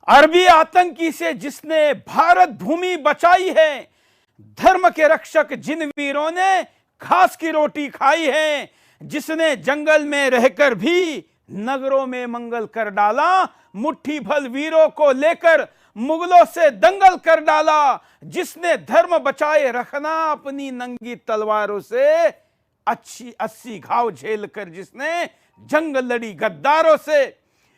अरबी आतंकी से जिसने भारत भूमि बचाई है, धर्म के रक्षक जिन वीरों ने घास की रोटी खाई है, जिसने जंगल में रहकर भी नगरों में मंगल कर डाला, मुट्ठी भर वीरों को लेकर मुगलों से दंगल कर डाला, जिसने धर्म बचाए रखना अपनी नंगी तलवारों से, 80 घाव झेल कर जिसने जंग लड़ी गद्दारों से,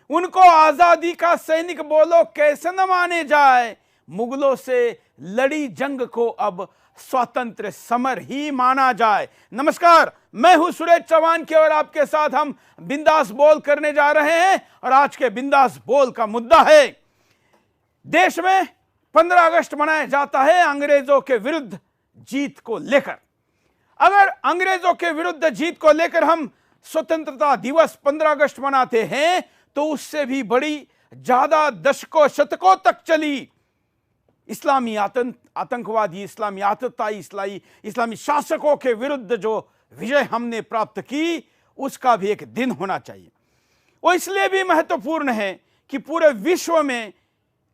उनको आजादी का सैनिक बोलो कैसे न माने जाए, मुगलों से लड़ी जंग को अब स्वतंत्र समर ही माना जाए। नमस्कार, मैं हूं सुरेश चौहान के और आपके साथ हम बिंदास बोल करने जा रहे हैं। और आज के बिंदास बोल का मुद्दा है, देश में 15 अगस्त मनाया जाता है अंग्रेजों के विरुद्ध जीत को लेकर। अगर अंग्रेजों के विरुद्ध जीत को लेकर हम स्वतंत्रता दिवस 15 अगस्त मनाते हैं तो उससे भी बड़ी ज्यादा दशकों शतकों तक चली इस्लामी आतंकवादी, इस्लामी आतताई, इस्लामी शासकों के विरुद्ध जो विजय हमने प्राप्त की, उसका भी एक दिन होना चाहिए। वो इसलिए भी महत्वपूर्ण है कि पूरे विश्व में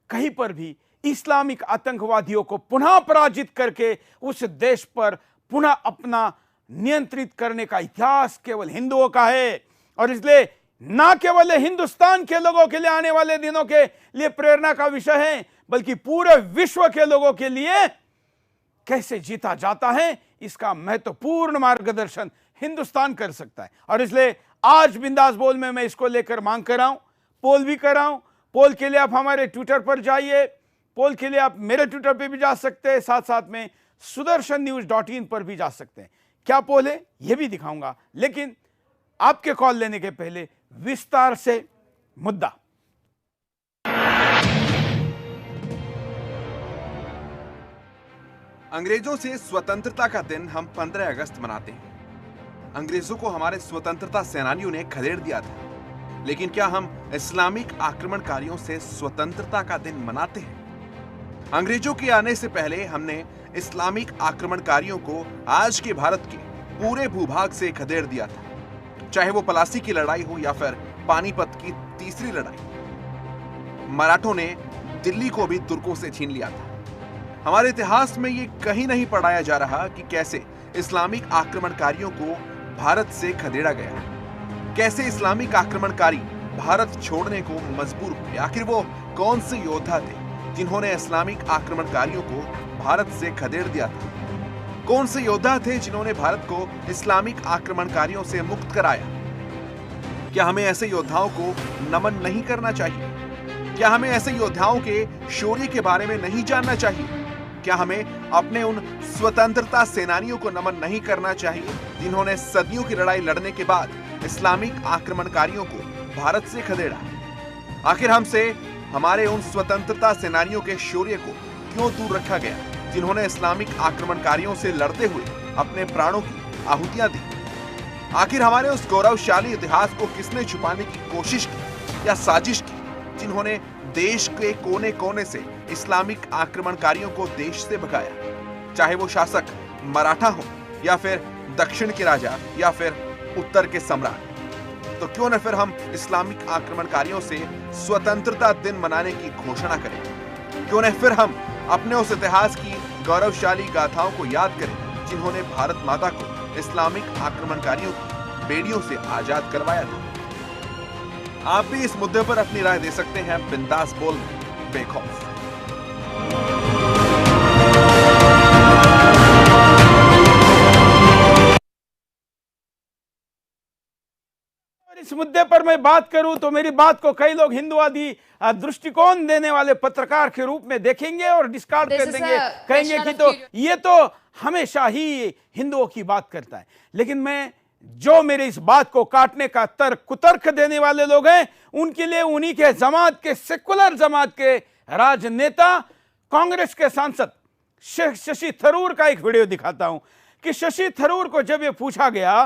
कहीं पर भी इस्लामिक आतंकवादियों को पुनः पराजित करके उस देश पर पुनः अपना नियंत्रित करने का इतिहास केवल हिंदुओं का है। और इसलिए ना केवल हिंदुस्तान के लोगों के लिए आने वाले दिनों के लिए प्रेरणा का विषय है, बल्कि पूरे विश्व के लोगों के लिए कैसे जीता जाता है, इसका महत्वपूर्ण मार्गदर्शन हिंदुस्तान कर सकता है। और इसलिए आज बिंदास बोल में मैं इसको लेकर मांग कर रहा हूं, पोल भी कर रहा हूं। पोल के लिए आप हमारे ट्विटर पर जाइए, पोल के लिए आप मेरे ट्विटर पर भी जा सकते हैं, साथ साथ में sudarshannews.in पर भी जा सकते हैं। क्या पोल है यह भी दिखाऊंगा, लेकिन आपके कॉल लेने के पहले विस्तार से मुद्दा। अंग्रेजों से स्वतंत्रता का दिन हम 15 अगस्त मनाते हैं। अंग्रेजों को हमारे स्वतंत्रता सेनानियों ने खदेड़ दिया था, लेकिन क्या हम इस्लामिक आक्रमणकारियों से स्वतंत्रता का दिन मनाते हैं? अंग्रेजों के आने से पहले हमने इस्लामिक आक्रमणकारियों को आज के भारत के पूरे भूभाग से खदेड़ दिया था, चाहे वो पलासी की लड़ाई हो या फिर पानीपत की तीसरी लड़ाई। मराठों ने दिल्ली को भी तुर्कों से छीन लिया था। हमारे इतिहास में ये कहीं नहीं पढ़ाया जा रहा कि कैसे इस्लामिक आक्रमणकारियों को भारत से खदेड़ा गया, कैसे इस्लामिक आक्रमणकारी भारत छोड़ने को मजबूर हुए। आखिर वो कौन से योद्धा थे जिन्होंने इस्लामिक आक्रमणकारियों को भारत से खदेड़ दिया था? कौन से योद्धा थे जिन्होंने भारत को इस्लामिक आक्रमणकारियों से मुक्त कराया? क्या हमें ऐसे योद्धाओं को नमन नहीं करना चाहिए? क्या हमें ऐसे योद्धाओं के शौर्य के बारे में नहीं जानना चाहिए? क्या हमें अपने उन स्वतंत्रता सेनानियों को नमन नहीं करना चाहिए जिन्होंने सदियों की लड़ाई लड़ने के बाद इस्लामिक आक्रमणकारियों को भारत से खदेड़ा? आखिर हमसे हमारे उन स्वतंत्रता सेनानियों के शौर्य को क्यों दूर रखा गया जिन्होंने इस्लामिक आक्रमणकारियों से लड़ते हुए अपने प्राणों की आहुतियां दी? आखिर हमारे उस गौरवशाली इतिहास को किसने छुपाने की कोशिश की या साजिश की, जिन्होंने देश के कोने कोने से इस्लामिक आक्रमणकारियों को देश से भगाया, चाहे वो शासक मराठा हो या फिर दक्षिण के राजा या फिर उत्तर के सम्राट? तो क्यों न फिर हम इस्लामिक आक्रमणकारियों से स्वतंत्रता दिन मनाने की घोषणा करें? क्यों न फिर हम अपने उस इतिहास की गौरवशाली गाथाओं को याद करें जिन्होंने भारत माता को इस्लामिक आक्रमणकारियों की बेड़ियों से आजाद करवाया था। आप भी इस मुद्दे पर अपनी राय दे सकते हैं बिंदास बोल में बेखौफ। इस मुद्दे पर मैं बात करूं तो मेरी बात को कई लोग हिंदुवादी दृष्टिकोण देने वाले पत्रकार के रूप में देखेंगे और डिस्कार्ड कर देंगे, कहेंगे कि तो ये तो हमेशा ही हिंदुओं की बात करता है। लेकिन मैं जो मेरे इस बात को काटने का तर्क कुतर्क देने वाले लोग हैं, उनके लिए उन्हीं के जमात के, सेकुलर जमात के राजनेता, कांग्रेस के सांसद शशि थरूर का एक वीडियो दिखाता हूं कि शशि थरूर को जब यह पूछा गया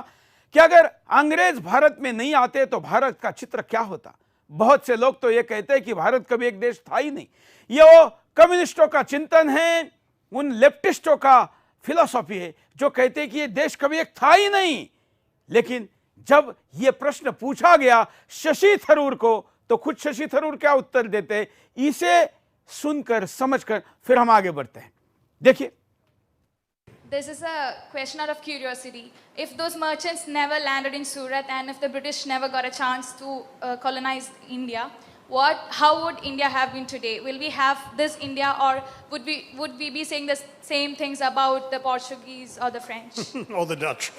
कि अगर अंग्रेज भारत में नहीं आते तो भारत का चित्र क्या होता, बहुत से लोग तो यह कहते हैं कि भारत कभी एक देश था ही नहीं। ये वो कम्युनिस्टों का चिंतन है, उन लेफ्टिस्टों का फिलॉसफी है जो कहते हैं कि ये देश कभी एक था ही नहीं। लेकिन जब यह प्रश्न पूछा गया शशि थरूर को, तो खुद शशि थरूर क्या उत्तर देते हैं, इसे सुनकर समझकर फिर हम आगे बढ़ते हैं। देखिए, This is a question out of curiosity. If those merchants never landed in Surat and if the British never got a chance to colonize India, how would India have been today? Will we have this India, or would we be saying the same things about the Portuguese or the French? Or the Dutch?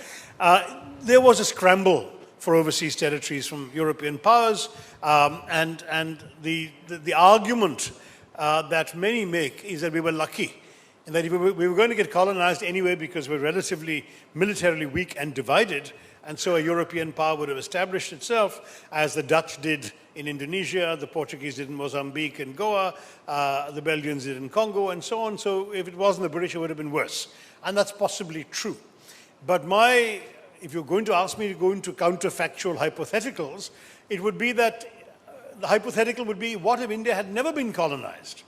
There was a scramble for overseas territories from European powers, and the argument that many make is that we were lucky, and that we were going to get colonized anyway because we're relatively militarily weak and divided, and so a European power would have established itself, as the Dutch did in Indonesia, the Portuguese did in Mozambique and Goa, the Belgians did in Congo, and so on. So if it wasn't the British, it would have been worse. And that's possibly true. But if you're going to ask me to go into counterfactual hypotheticals, it would be that the hypothetical would be, what if India had never been colonized?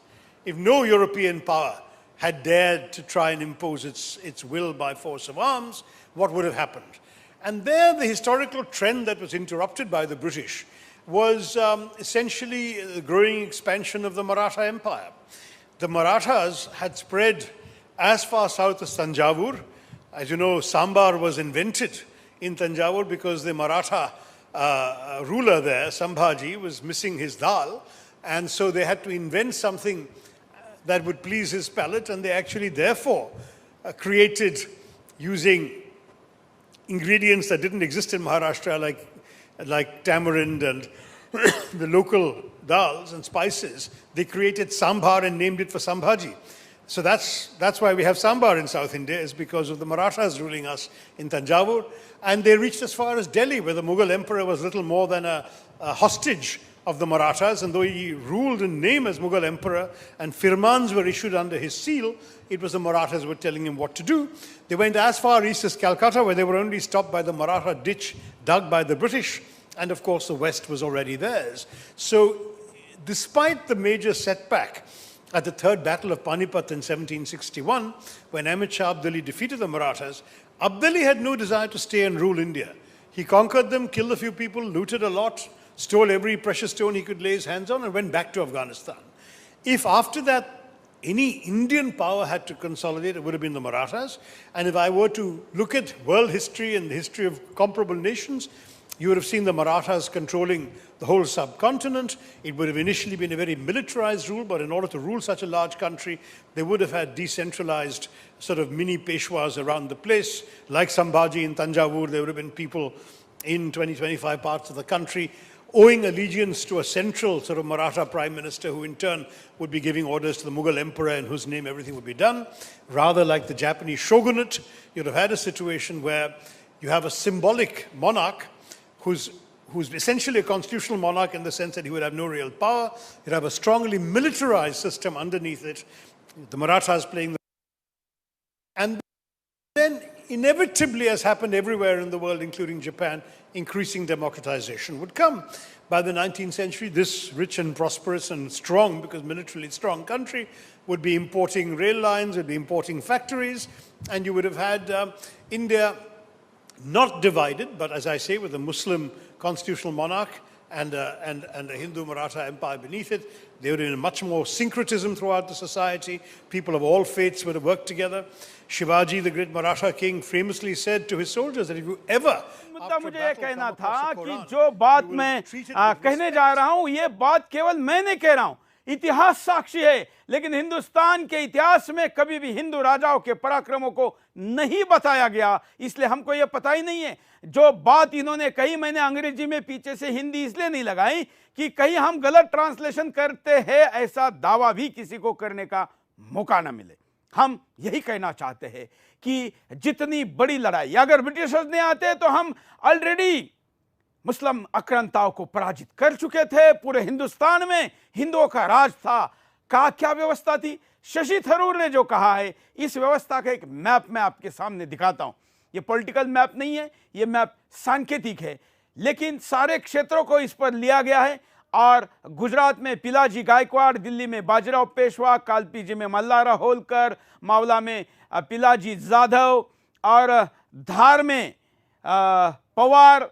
If no European power had dared to try and impose its will by force of arms, what would have happened? And there, the historical trend that was interrupted by the British was essentially the growing expansion of the Maratha Empire. The Marathas had spread as far south as Tanjavur. As you know, sambar was invented in Tanjavur because the Maratha ruler there, Sambhaji, was missing his dal, and so they had to invent something that would please his palate, and they actually therefore created, using ingredients that didn't exist in Maharashtra, like tamarind and the local dals and spices, they created sambar and named it for Sambhaji. So that's why we have sambar in South India, is because of the Marathas ruling us in Tanjavur. And they reached as far as Delhi, where the Mughal emperor was little more than a hostage of the Marathas, and though he ruled in name as Mughal emperor and firmans were issued under his seal, it was the Marathas who were telling him what to do. They went as far east as Calcutta, where they were only stopped by the Maratha ditch dug by the British, and of course the west was already theirs. So despite the major setback at the Third Battle of Panipat in 1761, when Ahmed Shah Abdali defeated the Marathas, Abdali had no desire to stay and rule India. He conquered them, killed a few people, looted a lot, stole every precious stone he could lay his hands on, and went back to Afghanistan. If after that any Indian power had to consolidate, it would have been the Marathas. And if I were to look at world history and the history of comparable nations, you would have seen the Marathas controlling the whole subcontinent. It would have initially been a very militarized rule, but in order to rule such a large country, they would have had decentralized sort of mini Peshwas around the place. Like Sambhaji in Tanjavur, there would have been people in 20-25 parts of the country owing allegiance to a central sort of Maratha prime minister, who in turn would be giving orders to the Mughal emperor in whose name everything would be done. Rather like the Japanese shogunate, you'd have had a situation where you have a symbolic monarch who's essentially a constitutional monarch in the sense that he would have no real power. You'd have a strongly militarized system underneath it, the Marathas playing the... And then inevitably, as happened everywhere in the world, including Japan, increasing democratization would come. By the 19th century, this rich and prosperous and strong, because militarily strong country, would be importing rail lines, would be importing factories, and you would have had India not divided, but as I say, with a Muslim constitutional monarch and a Hindu Maratha empire beneath it. There would have been much more syncretism throughout the society. People of all faiths would have worked together. Shivaji, the great Maratha king, famously said to his soldiers that if you ever... मुद्दा मुझे ये कहना था कि जो बात मैं कहने जा रहा हूं, ये बात केवल मैं नहीं कह रहा हूं, इतिहास साक्षी है। लेकिन हिंदुस्तान के इतिहास में कभी भी हिंदू राजाओं के पराक्रमों को नहीं बताया गया, इसलिए हमको ये पता ही नहीं है। जो बात इन्होंने कही, मैंने अंग्रेजी में पीछे से हिंदी इसलिए नहीं लगाई कि कहीं हम गलत ट्रांसलेशन करते हैं, ऐसा दावा भी किसी को करने का मौका न मिले। हम यही कहना चाहते हैं कि जितनी बड़ी लड़ाई अगर ब्रिटिशर्स ने आते तो हम ऑलरेडी मुस्लिम आक्रांताओं को पराजित कर चुके थे। पूरे हिंदुस्तान में हिंदुओं का राज था। क्या व्यवस्था थी? शशि थरूर ने जो कहा है, इस व्यवस्था का एक मैप मैं आपके सामने दिखाता हूं। ये पॉलिटिकल मैप नहीं है, ये मैप सांकेतिक है, लेकिन सारे क्षेत्रों को इस पर लिया गया है। और गुजरात में पिलाजी गायकवाड़, दिल्ली में बाजीराव पेशवा, कालपीजी में मल्हारा होलकर, मावला में पिलाजी जाधव और धार में पवार,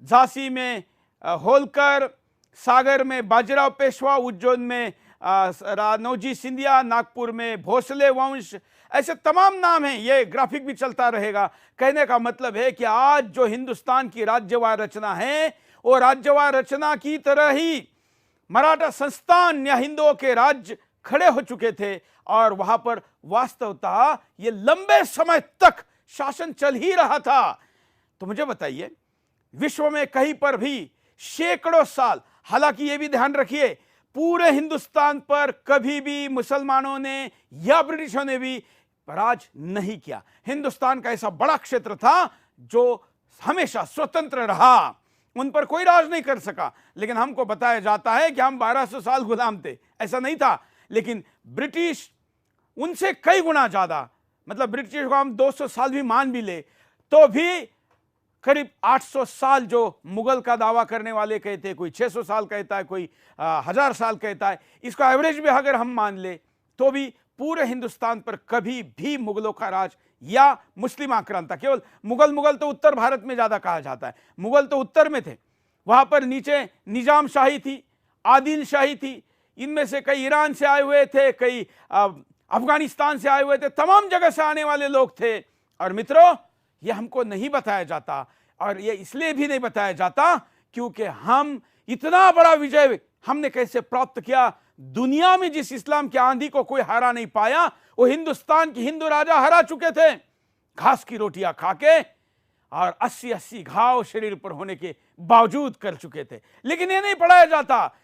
झांसी में होलकर, सागर में बाजीराव पेशवा, उज्जैन में नौजी सिंधिया, नागपुर में भोसले वंश, ऐसे तमाम नाम हैं। ये ग्राफिक भी चलता रहेगा। कहने का मतलब है कि आज जो हिंदुस्तान की राज्यवार रचना है वो राज्यवार रचना की तरह ही मराठा संस्थान या हिंदुओं के राज्य खड़े हो चुके थे और वहां पर वास्तवतः ये लंबे समय तक शासन चल ही रहा था। तो मुझे बताइए, विश्व में कहीं पर भी सैकड़ों साल, हालांकि ये भी ध्यान रखिए पूरे हिंदुस्तान पर कभी भी मुसलमानों ने या ब्रिटिशों ने भी राज नहीं किया। हिंदुस्तान का ऐसा बड़ा क्षेत्र था जो हमेशा स्वतंत्र रहा, उन पर कोई राज नहीं कर सका। लेकिन हमको बताया जाता है कि हम 1200 साल गुलाम थे, ऐसा नहीं था। लेकिन ब्रिटिश उनसे कई गुना ज्यादा, मतलब ब्रिटिश को हम 200 साल भी मान भी ले तो भी करीब 800 साल जो मुगल का दावा करने वाले कहते हैं, कोई 600 साल कहता है, कोई 1000 साल कहता है, इसका एवरेज भी अगर हम मान ले तो भी पूरे हिंदुस्तान पर कभी भी मुगलों का राज या मुस्लिम आक्रांता, केवल मुगल तो उत्तर भारत में ज्यादा कहा जाता है, मुगल तो उत्तर में थे, वहां पर नीचे निजाम शाही थी, आदिल शाही थी, इनमें से कई ईरान से आए हुए थे, कई अफगानिस्तान से आए हुए थे, तमाम जगह से आने वाले लोग थे। और मित्रों, ये हमको नहीं बताया जाता, और ये इसलिए भी नहीं बताया जाता क्योंकि हम इतना बड़ा विजय हमने कैसे प्राप्त किया। दुनिया में जिस इस्लाम की आंधी को कोई हरा नहीं पाया, वो हिंदुस्तान के हिंदू राजा हरा चुके थे, घास की रोटियां खाके, और 80-80 घाव शरीर पर होने के बावजूद कर चुके थे। लेकिन ये नहीं पढ़ाया जाता।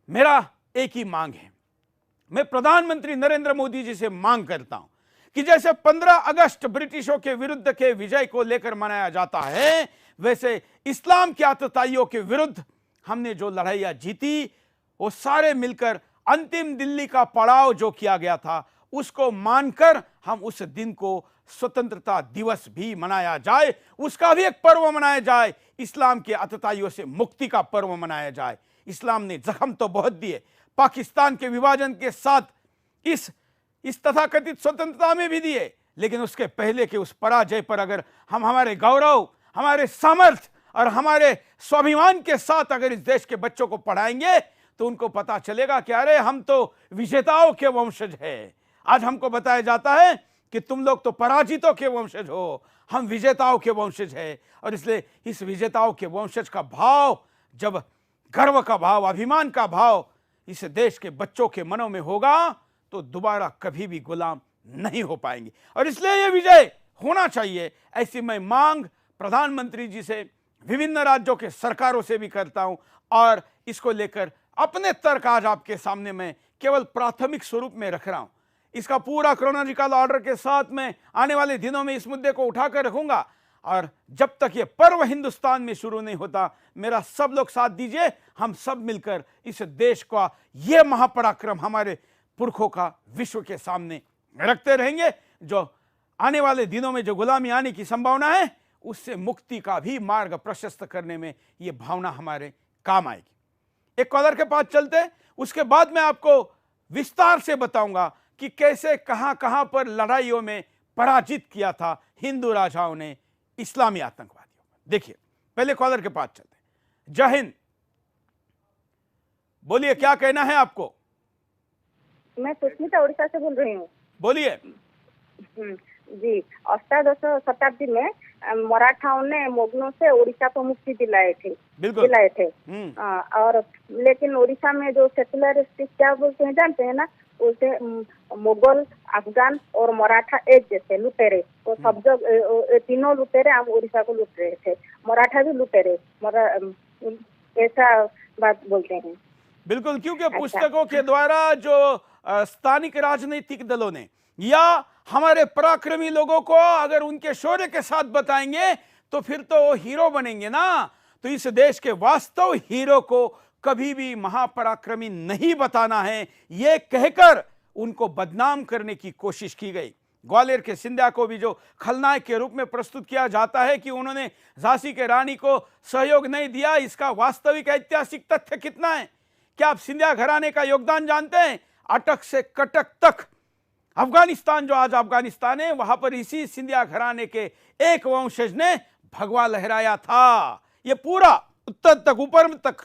मेरा एक ही मांग है, मैं प्रधानमंत्री नरेंद्र मोदी जी से मांग करता हूं कि जैसे 15 अगस्त ब्रिटिशों के विरुद्ध के विजय को लेकर मनाया जाता है, वैसे इस्लाम के आतताइयों के विरुद्ध हमने जो लड़ाइयां जीती, वो सारे मिलकर अंतिम दिल्ली का पड़ाव जो किया गया था, उसको मानकर हम उस दिन को स्वतंत्रता दिवस भी मनाया जाए, उसका भी एक पर्व मनाया जाए, इस्लाम के आतताइयों से मुक्ति का पर्व मनाया जाए। इस्लाम ने जख्म तो बहुत दिए, पाकिस्तान के विभाजन के साथ इस तथाकथित स्वतंत्रता में भी दिए, लेकिन उसके पहले के उस पराजय पर अगर हम हमारे गौरव, हमारे सामर्थ्य और हमारे स्वाभिमान के साथ अगर इस देश के बच्चों को पढ़ाएंगे तो उनको पता चलेगा कि अरे हम तो विजेताओं के वंशज हैं। आज हमको बताया जाता है कि तुम लोग तो पराजितों के वंशज हो, हम विजेताओं के वंशज हैं। और इसलिए इस विजेताओं के वंशज का भाव, जब गर्व का भाव, अभिमान का भाव इस देश के बच्चों के मनों में होगा तो दोबारा कभी भी गुलाम नहीं हो पाएंगे। और इसलिए यह विजय होना चाहिए, ऐसी मैं मांग प्रधानमंत्री जी से, विभिन्न राज्यों के सरकारों से भी करता हूं। और इसको लेकर अपने तर्क आज आपके सामने मैं केवल प्राथमिक स्वरूप में रख रहा हूं। इसका पूरा क्रोनोलॉजिकल ऑर्डर के साथ मैं आने वाले दिनों में इस मुद्दे को उठाकर रखूंगा। और जब तक ये पर्व हिंदुस्तान में शुरू नहीं होता, मेरा सब लोग साथ दीजिए, हम सब मिलकर इस देश का ये महापराक्रम हमारे पुरखों का विश्व के सामने रखते रहेंगे। जो आने वाले दिनों में जो गुलामी आने की संभावना है, उससे मुक्ति का भी मार्ग प्रशस्त करने में ये भावना हमारे काम आएगी। एक कॉलर के पास चलते, उसके बाद मैं आपको विस्तार से बताऊंगा कि कैसे कहां कहां पर लड़ाइयों में पराजित किया था हिंदू राजाओं ने इस्लामी आतंकवादियों को। देखिए, पहले कॉलर के पास चलते हैं। जय हिंद, बोलिए, क्या कहना है आपको? मैं सुष्मिता उड़ीसा से बोल रही हूँ। बोलिए। जी, अष्टादश शताब्दी में मराठाओं ने मुगलों से उड़ीसा को मुक्ति दिलाए थे। और लेकिन उड़ीसा में जो सेकुलरिस्ट क्या बोलते हैं जानते हैं ना, उसे मुगल, अफगान और मराठा एक जैसे लुटेरे, वो सब जगह तीनों लुटेरे हम उड़ीसा को लूट रहे थे, मराठा भी लुटेरे, ऐसा बात बोलते हैं। बिल्कुल, क्योंकि पुस्तकों के द्वारा जो स्थानिक राजनीतिक दलों ने या हमारे पराक्रमी लोगों को अगर उनके शौर्य के साथ बताएंगे तो फिर तो वो हीरो बनेंगे ना। तो इस देश के वास्तव हीरो को कभी भी महापराक्रमी नहीं बताना है, ये कहकर उनको बदनाम करने की कोशिश की गई। ग्वालियर के सिंधिया को भी जो खलनायक के रूप में प्रस्तुत किया जाता है कि उन्होंने झांसी के रानी को सहयोग नहीं दिया, इसका वास्तविक ऐतिहासिक तथ्य कितना है? क्या आप सिंधिया घराने का योगदान जानते हैं? अटक से कटक तक अफगानिस्तान, जो आज अफगानिस्तान है, वहां पर इसी सिंधिया घराने के एक वंशज ने भगवा लहराया था। ये पूरा उत्तर तक, ऊपर तक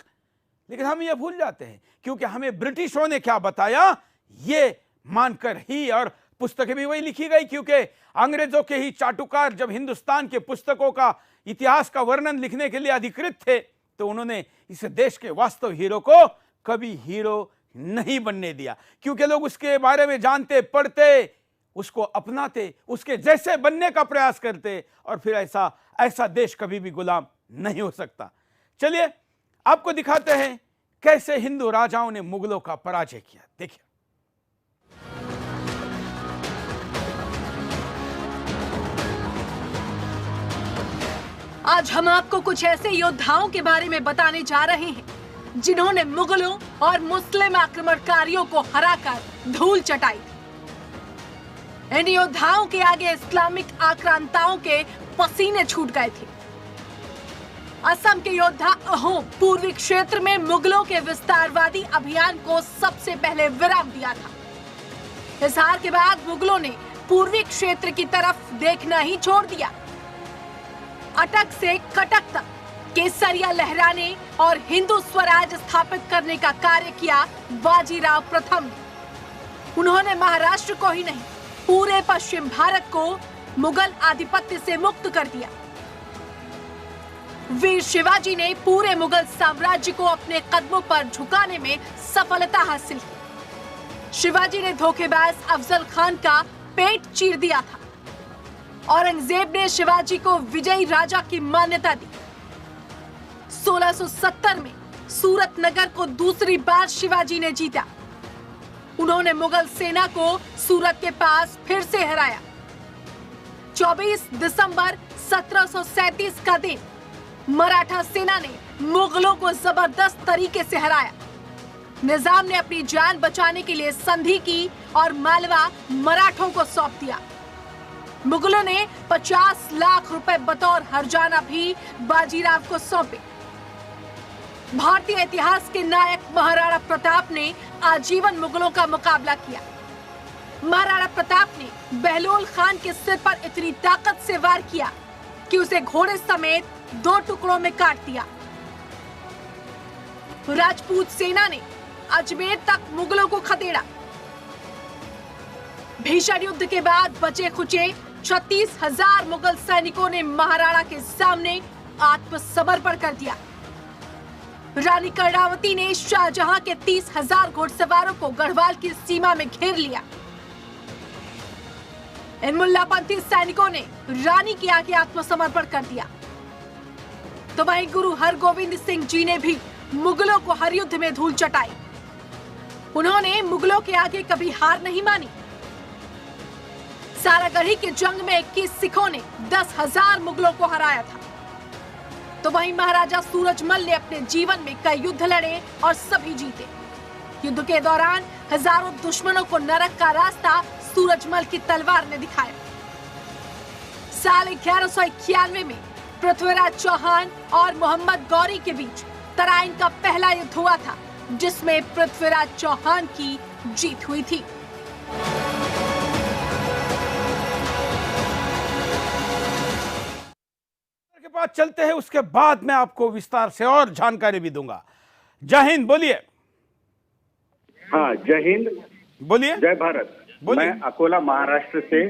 लेकिन हम ये भूल जाते हैं क्योंकि हमें ब्रिटिशों ने क्या बताया ये मानकर ही, और पुस्तकें भी वही लिखी गई क्योंकि अंग्रेजों के ही चाटुकार जब हिंदुस्तान के पुस्तकों का इतिहास का वर्णन लिखने के लिए अधिकृत थे तो उन्होंने इस देश के वास्तव हीरो को कभी हीरो नहीं बनने दिया, क्योंकि लोग उसके बारे में जानते, पढ़ते, उसको अपनाते, उसके जैसे बनने का प्रयास करते, और फिर ऐसा देश कभी भी गुलाम नहीं हो सकता। चलिए आपको दिखाते हैं कैसे हिंदू राजाओं ने मुगलों का पराजय किया। देखिए, आज हम आपको कुछ ऐसे योद्धाओं के बारे में बताने जा रहे हैं जिन्होंने मुगलों और मुस्लिम आक्रमणकारियों को हराकर धूल चटाई। इन योद्धाओं के आगे इस्लामिक आक्रांताओं के पसीने छूट गए थे। असम के योद्धा अहोम पूर्वी क्षेत्र में मुगलों के विस्तारवादी अभियान को सबसे पहले विराम दिया था। इस हार के बाद मुगलों ने पूर्वी क्षेत्र की तरफ देखना ही छोड़ दिया। अटक से कटक तक केसरिया लहराने और हिंदू स्वराज स्थापित करने का कार्य किया बाजीराव प्रथम ने। उन्होंने महाराष्ट्र को ही नहीं पूरे पश्चिम भारत को मुगल आधिपत्य से मुक्त कर दिया। वीर शिवाजी ने पूरे मुगल साम्राज्य को अपने कदमों पर झुकाने में सफलता हासिल की। शिवाजी ने धोखेबाज अफजल खान का पेट चीर दिया था। औरंगजेब ने शिवाजी को विजयी राजा की मान्यता दी। 1670 में सूरत नगर को दूसरी बार शिवाजी ने जीता। उन्होंने मुगल सेना को सूरत के पास फिर से हराया। 24 दिसंबर 1737 का दिन मराठा सेना ने मुगलों को जबरदस्त तरीके से हराया। निजाम ने अपनी जान बचाने के लिए संधि की और मालवा मराठों को सौंप दिया। मुगलों ने 50 लाख रुपए बतौर हर्जाना भी बाजीराव को सौंपे। भारतीय इतिहास के नायक महाराणा प्रताप ने आजीवन मुगलों का मुकाबला किया। महाराणा प्रताप ने बहलोल खान के सिर पर इतनी ताकत से वार किया कि उसे घोड़े समेत 2 टुकड़ों में काट दिया। राजपूत सेना ने अजमेर तक मुगलों को खदेड़ा। भीषण युद्ध के बाद बचे खुचे 36,000 मुगल सैनिकों ने महाराणा के सामने आत्मसमर्पण कर दिया। रानी कर्णावती ने शाहजहां के 30,000 घुड़सवारों को गढ़वाल की सीमा में घेर लिया। इन मुल्लापंथी सैनिकों ने रानी के आगे आत्मसमर्पण कर दिया। तो वहीं गुरु हरगोविंद सिंह जी ने भी मुगलों को हर युद्ध में धूल चटाई। उन्होंने मुगलों के आगे कभी हार नहीं मानी। सारागढ़ी के जंग में 21 सिखों ने 10,000 मुगलों को हराया था। तो वहीं महाराजा सूरजमल ने अपने जीवन में कई युद्ध लड़े और सभी जीते। युद्ध के दौरान हजारों दुश्मनों को नरक का रास्ता सूरजमल की तलवार ने दिखाया। साल 1191 में पृथ्वीराज चौहान और मोहम्मद गौरी के बीच तराइन का पहला युद्ध हुआ था, जिसमें पृथ्वीराज चौहान की जीत हुई थी। के पास चलते हैं, उसके बाद मैं आपको विस्तार से और जानकारी भी दूंगा। जय हिंद बोलिए। हाँ, जय हिंद, बोलिए। जय भारत। बोलिए। मैं अकोला महाराष्ट्र से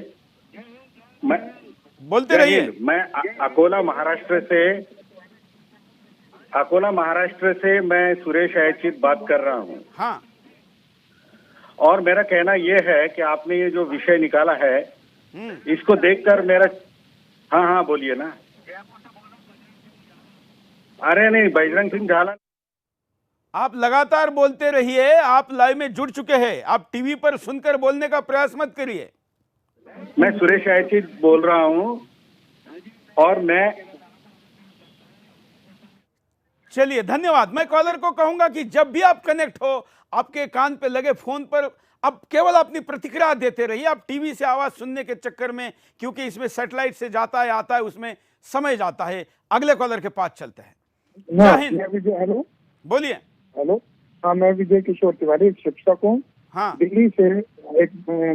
बोलते रहिए। मैं अकोला महाराष्ट्र से मैं सुरेश अयचित बात कर रहा हूँ। हाँ, और मेरा कहना यह है कि आपने ये जो विषय निकाला है इसको देखकर मेरा हाँ बोलिए ना। अरे नहीं, बजरंग सिंह झाला। आप लगातार बोलते रहिए। आप लाइव में जुड़ चुके हैं, आप टीवी पर सुनकर बोलने का प्रयास मत करिए। मैं सुरेश अयचित बोल रहा हूँ और मैं चलिए, धन्यवाद। मैं कॉलर को कहूंगा कि जब भी आप कनेक्ट हो, आपके कान पे लगे फोन पर अब केवल अपनी प्रतिक्रिया देते रहिए। आप टीवी से आवाज सुनने के चक्कर में, क्योंकि इसमें सैटेलाइट से जाता है आता है, उसमें समय जाता है। अगले कॉलर के पास चलते हैं। हेलो, बोलिए। हेलो। हाँ, मैं विजय किशोर तिवारी, एक शिक्षक हूँ। हाँ, दिल्ली से एक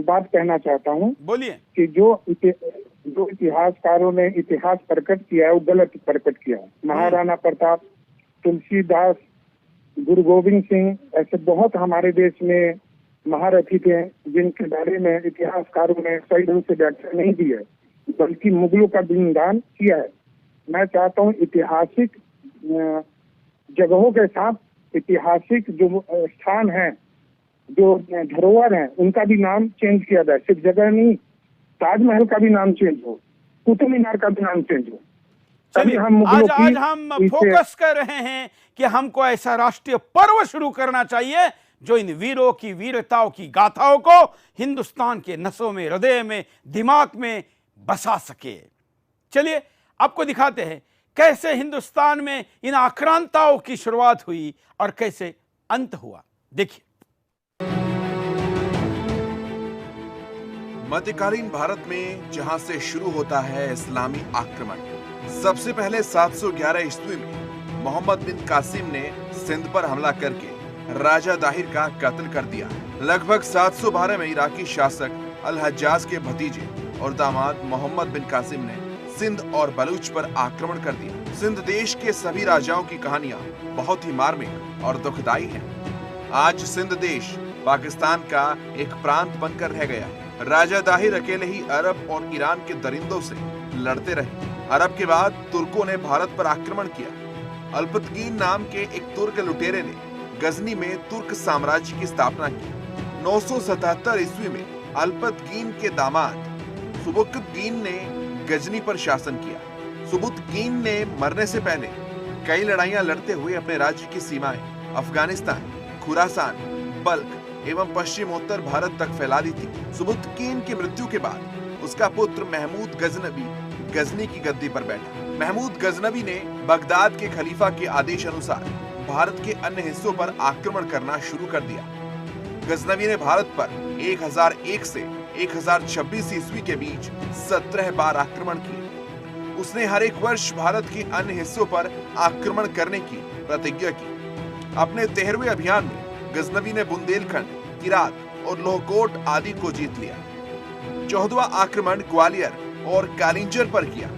बात कहना चाहता हूँ। बोलिए। कि जो इतिहासकारों ने इतिहास प्रकट किया है वो गलत प्रकट किया है। महाराणा प्रताप, तुलसीदास गुरु गोविंद सिंह, ऐसे बहुत हमारे देश में महारथी थे जिनके बारे में इतिहासकारों ने सही ढंग से व्याख्या नहीं दी है, बल्कि मुगलों का गुणगान किया है। मैं चाहता हूँ ऐतिहासिक जगहों के साथ ऐतिहासिक जो स्थान हैं, जो धरोहर हैं, उनका भी नाम चेंज किया जाए। सिर्फ जगह नहीं, ताजमहल का भी नाम चेंज हो, कुतुब मीनार का भी नाम चेंज हो। चलिए, आज हम फोकस कर रहे हैं कि हमको ऐसा राष्ट्रीय पर्व शुरू करना चाहिए जो इन वीरों की वीरताओं की गाथाओं को हिंदुस्तान के नसों में, हृदय में, दिमाग में बसा सके। चलिए आपको दिखाते हैं कैसे हिंदुस्तान में इन आक्रांताओं की शुरुआत हुई और कैसे अंत हुआ। देखिए, मध्यकालीन भारत में जहां से शुरू होता है इस्लामी आक्रमण, सबसे पहले 711 ईस्वी में मोहम्मद बिन कासिम ने सिंध पर हमला करके राजा दाहिर का कत्ल कर दिया। लगभग 712 में इराकी शासक अल हज्जाज के भतीजे और दामाद मोहम्मद बिन कासिम ने सिंध और बलूच पर आक्रमण कर दिया। सिंध देश के सभी राजाओं की कहानियां बहुत ही मार्मिक और दुखदायी हैं। आज सिंध देश पाकिस्तान का एक प्रांत बनकर रह गया है। राजा दाहिर अकेले ही अरब और ईरान के दरिंदों से लड़ते रहे। अरब के बाद तुर्कों ने भारत पर आक्रमण किया। अल्पतकीन नाम के एक तुर्क लुटेरे ने गजनी में तुर्क साम्राज्य की स्थापना की। 977 ईस्वी में अल्पतकीन के दामाद सुबुक्तगीन ने गजनी पर शासन किया। सुबुक्तगीन ने मरने से पहले कई लड़ाइयां लड़ते हुए अपने राज्य की सीमाएं अफगानिस्तान, खुरासान, बल्ख एवं पश्चिमोत्तर भारत तक फैला दी थी। सुबुक्तगीन की मृत्यु के बाद उसका पुत्र महमूद गजनबी गजनी की गद्दी पर बैठा। महमूद गजनबी ने बगदाद के खलीफा के आदेश अनुसार भारत के अन्य हिस्सों पर आक्रमण करना शुरू कर दिया। गजनबी ने भारत पर 1001 से 1026 ईस्वी के बीच 17 बार आक्रमण किए। उसने हर एक वर्ष भारत के अन्य हिस्सों पर आक्रमण करने की प्रतिज्ञा की। अपने 13वें अभियान में गजनबी ने बुंदेलखंड, किरात और लोहकोट आदि को जीत लिया। 14वां आक्रमण ग्वालियर और कालिंजर पर किया।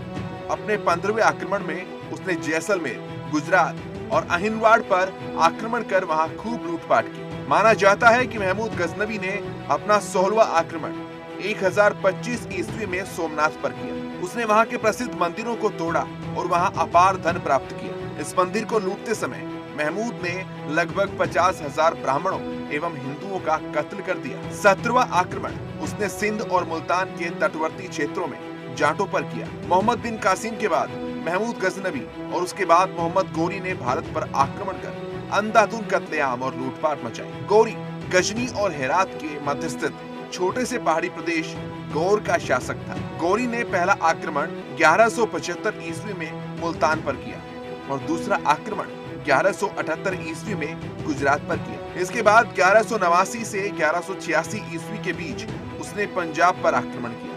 अपने 15वें आक्रमण में उसने जैसलमेर, गुजरात और अहिनवाड़ पर आक्रमण कर वहां खूब लूटपाट की। माना जाता है कि महमूद गजनबी ने अपना 16वां आक्रमण 1025 ईस्वी में सोमनाथ पर किया। उसने वहां के प्रसिद्ध मंदिरों को तोड़ा और वहां अपार धन प्राप्त किया। इस मंदिर को लूटते समय महमूद ने लगभग 50,000 ब्राह्मणों एवं हिंदुओं का कत्ल कर दिया। 17वां आक्रमण उसने सिंध और मुल्तान के तटवर्ती क्षेत्रों में जाटों पर किया। मोहम्मद बिन कासिम के बाद महमूद गजनबी और उसके बाद मोहम्मद गोरी ने भारत पर आक्रमण कर अंधाधुंध कत्लेआम और लूटपाट मचाई। गोरी गजनी और हेरात के मध्य स्थित छोटे से पहाड़ी प्रदेश गौर का शासक था। गोरी ने पहला आक्रमण 1175 ईस्वी में मुल्तान पर किया और दूसरा आक्रमण 1178 ईस्वी में गुजरात पर किया। इसके बाद 1189 से 1186 ईस्वी के बीच उसने पंजाब पर आक्रमण किया।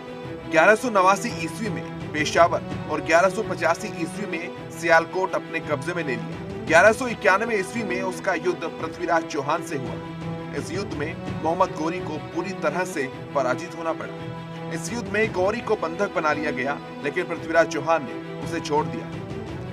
1189 ईस्वी में पेशावर और 1185 ईस्वी में सियालकोट अपने कब्जे में ले लिया। 1191 ईस्वी में उसका युद्ध पृथ्वीराज चौहान से हुआ। इस युद्ध में मोहम्मद गोरी को पूरी तरह से पराजित होना पड़ा। इस युद्ध में गोरी को बंधक बना लिया गया, लेकिन पृथ्वीराज चौहान ने उसे छोड़ दिया।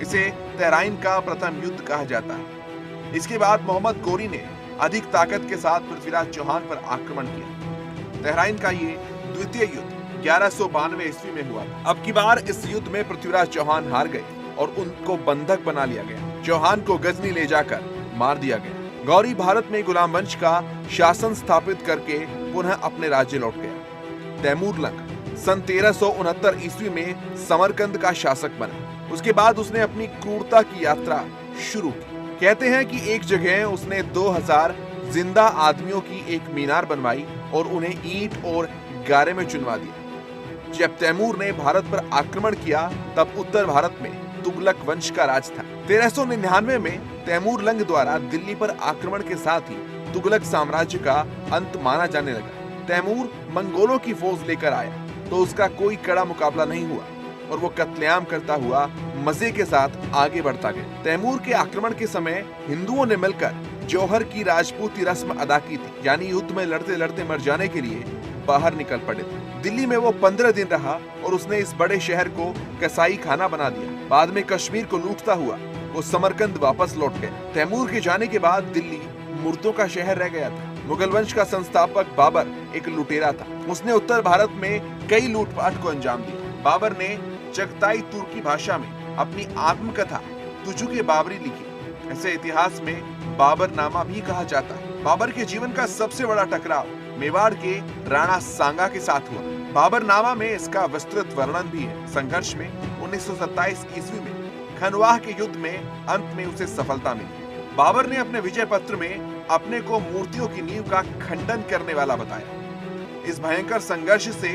इसे तेहराइन का प्रथम युद्ध कहा जाता है। इसके बाद मोहम्मद गोरी ने अधिक ताकत के साथ पृथ्वीराज चौहान पर आक्रमण किया। तेहराइन का ये द्वितीय युद्ध 1192 ईस्वी में हुआ था। अब की बार इस युद्ध में पृथ्वीराज चौहान हार गए और उनको बंधक बना लिया गया। चौहान को गजनी ले जाकर मार दिया गया। गौरी भारत में गुलाम वंश का शासन स्थापित करके पुनः अपने राज्य लौट गया। तैमूर लंग सन 1369 ईस्वी में समरकंद का शासक बना। उसके बाद उसने अपनी क्रूरता की यात्रा शुरू की। कहते हैं कि एक जगह उसने 2000 जिंदा आदमियों की एक मीनार बनवाई और उन्हें ईंट और गारे में चुनवा दिया। जब तैमूर ने भारत पर आक्रमण किया तब उत्तर भारत में तुगलक वंश का राज था। 1399 में तैमूर लंग द्वारा दिल्ली पर आक्रमण के साथ ही तुगलक साम्राज्य का अंत माना जाने लगा। तैमूर मंगोलों की फौज लेकर आया तो उसका कोई कड़ा मुकाबला नहीं हुआ और वो कत्लेआम करता हुआ मजे के साथ आगे बढ़ता गया। तैमूर के आक्रमण के समय हिंदुओं ने मिलकर जौहर की राजपूती रस्म अदा की थी, यानी युद्ध में लड़ते लड़ते मर जाने के लिए बाहर निकल पड़े थे। दिल्ली में वो 15 दिन रहा और उसने इस बड़े शहर को कसाई खाना बना दिया। बाद में कश्मीर को लूटता हुआ वो समरकंद वापस लौट गए। तैमूर के जाने के बाद दिल्ली मुर्दों का शहर रह गया था। मुगल वंश का संस्थापक बाबर एक लुटेरा था। उसने उत्तर भारत में कई लूटपाट को अंजाम दिया। बाबर ने चगताई तुर्की भाषा में अपनी आत्मकथा तुजुक बाबरी लिखी। ऐसे इतिहास में बाबरनामा भी कहा जाता है। बाबर के जीवन का सबसे बड़ा टकराव मेवाड़ के राणा सांगा के साथ हुआ। बाबरनामा में इसका विस्तृत वर्णन भी है। संघर्ष में 1927 ईस्वी में खनवाह के युद्ध में अंत में उसे सफलता मिली। बाबर ने अपने विजय पत्र में अपने को मूर्तियों की नींव का खंडन करने वाला बताया। इस भयंकर संघर्ष से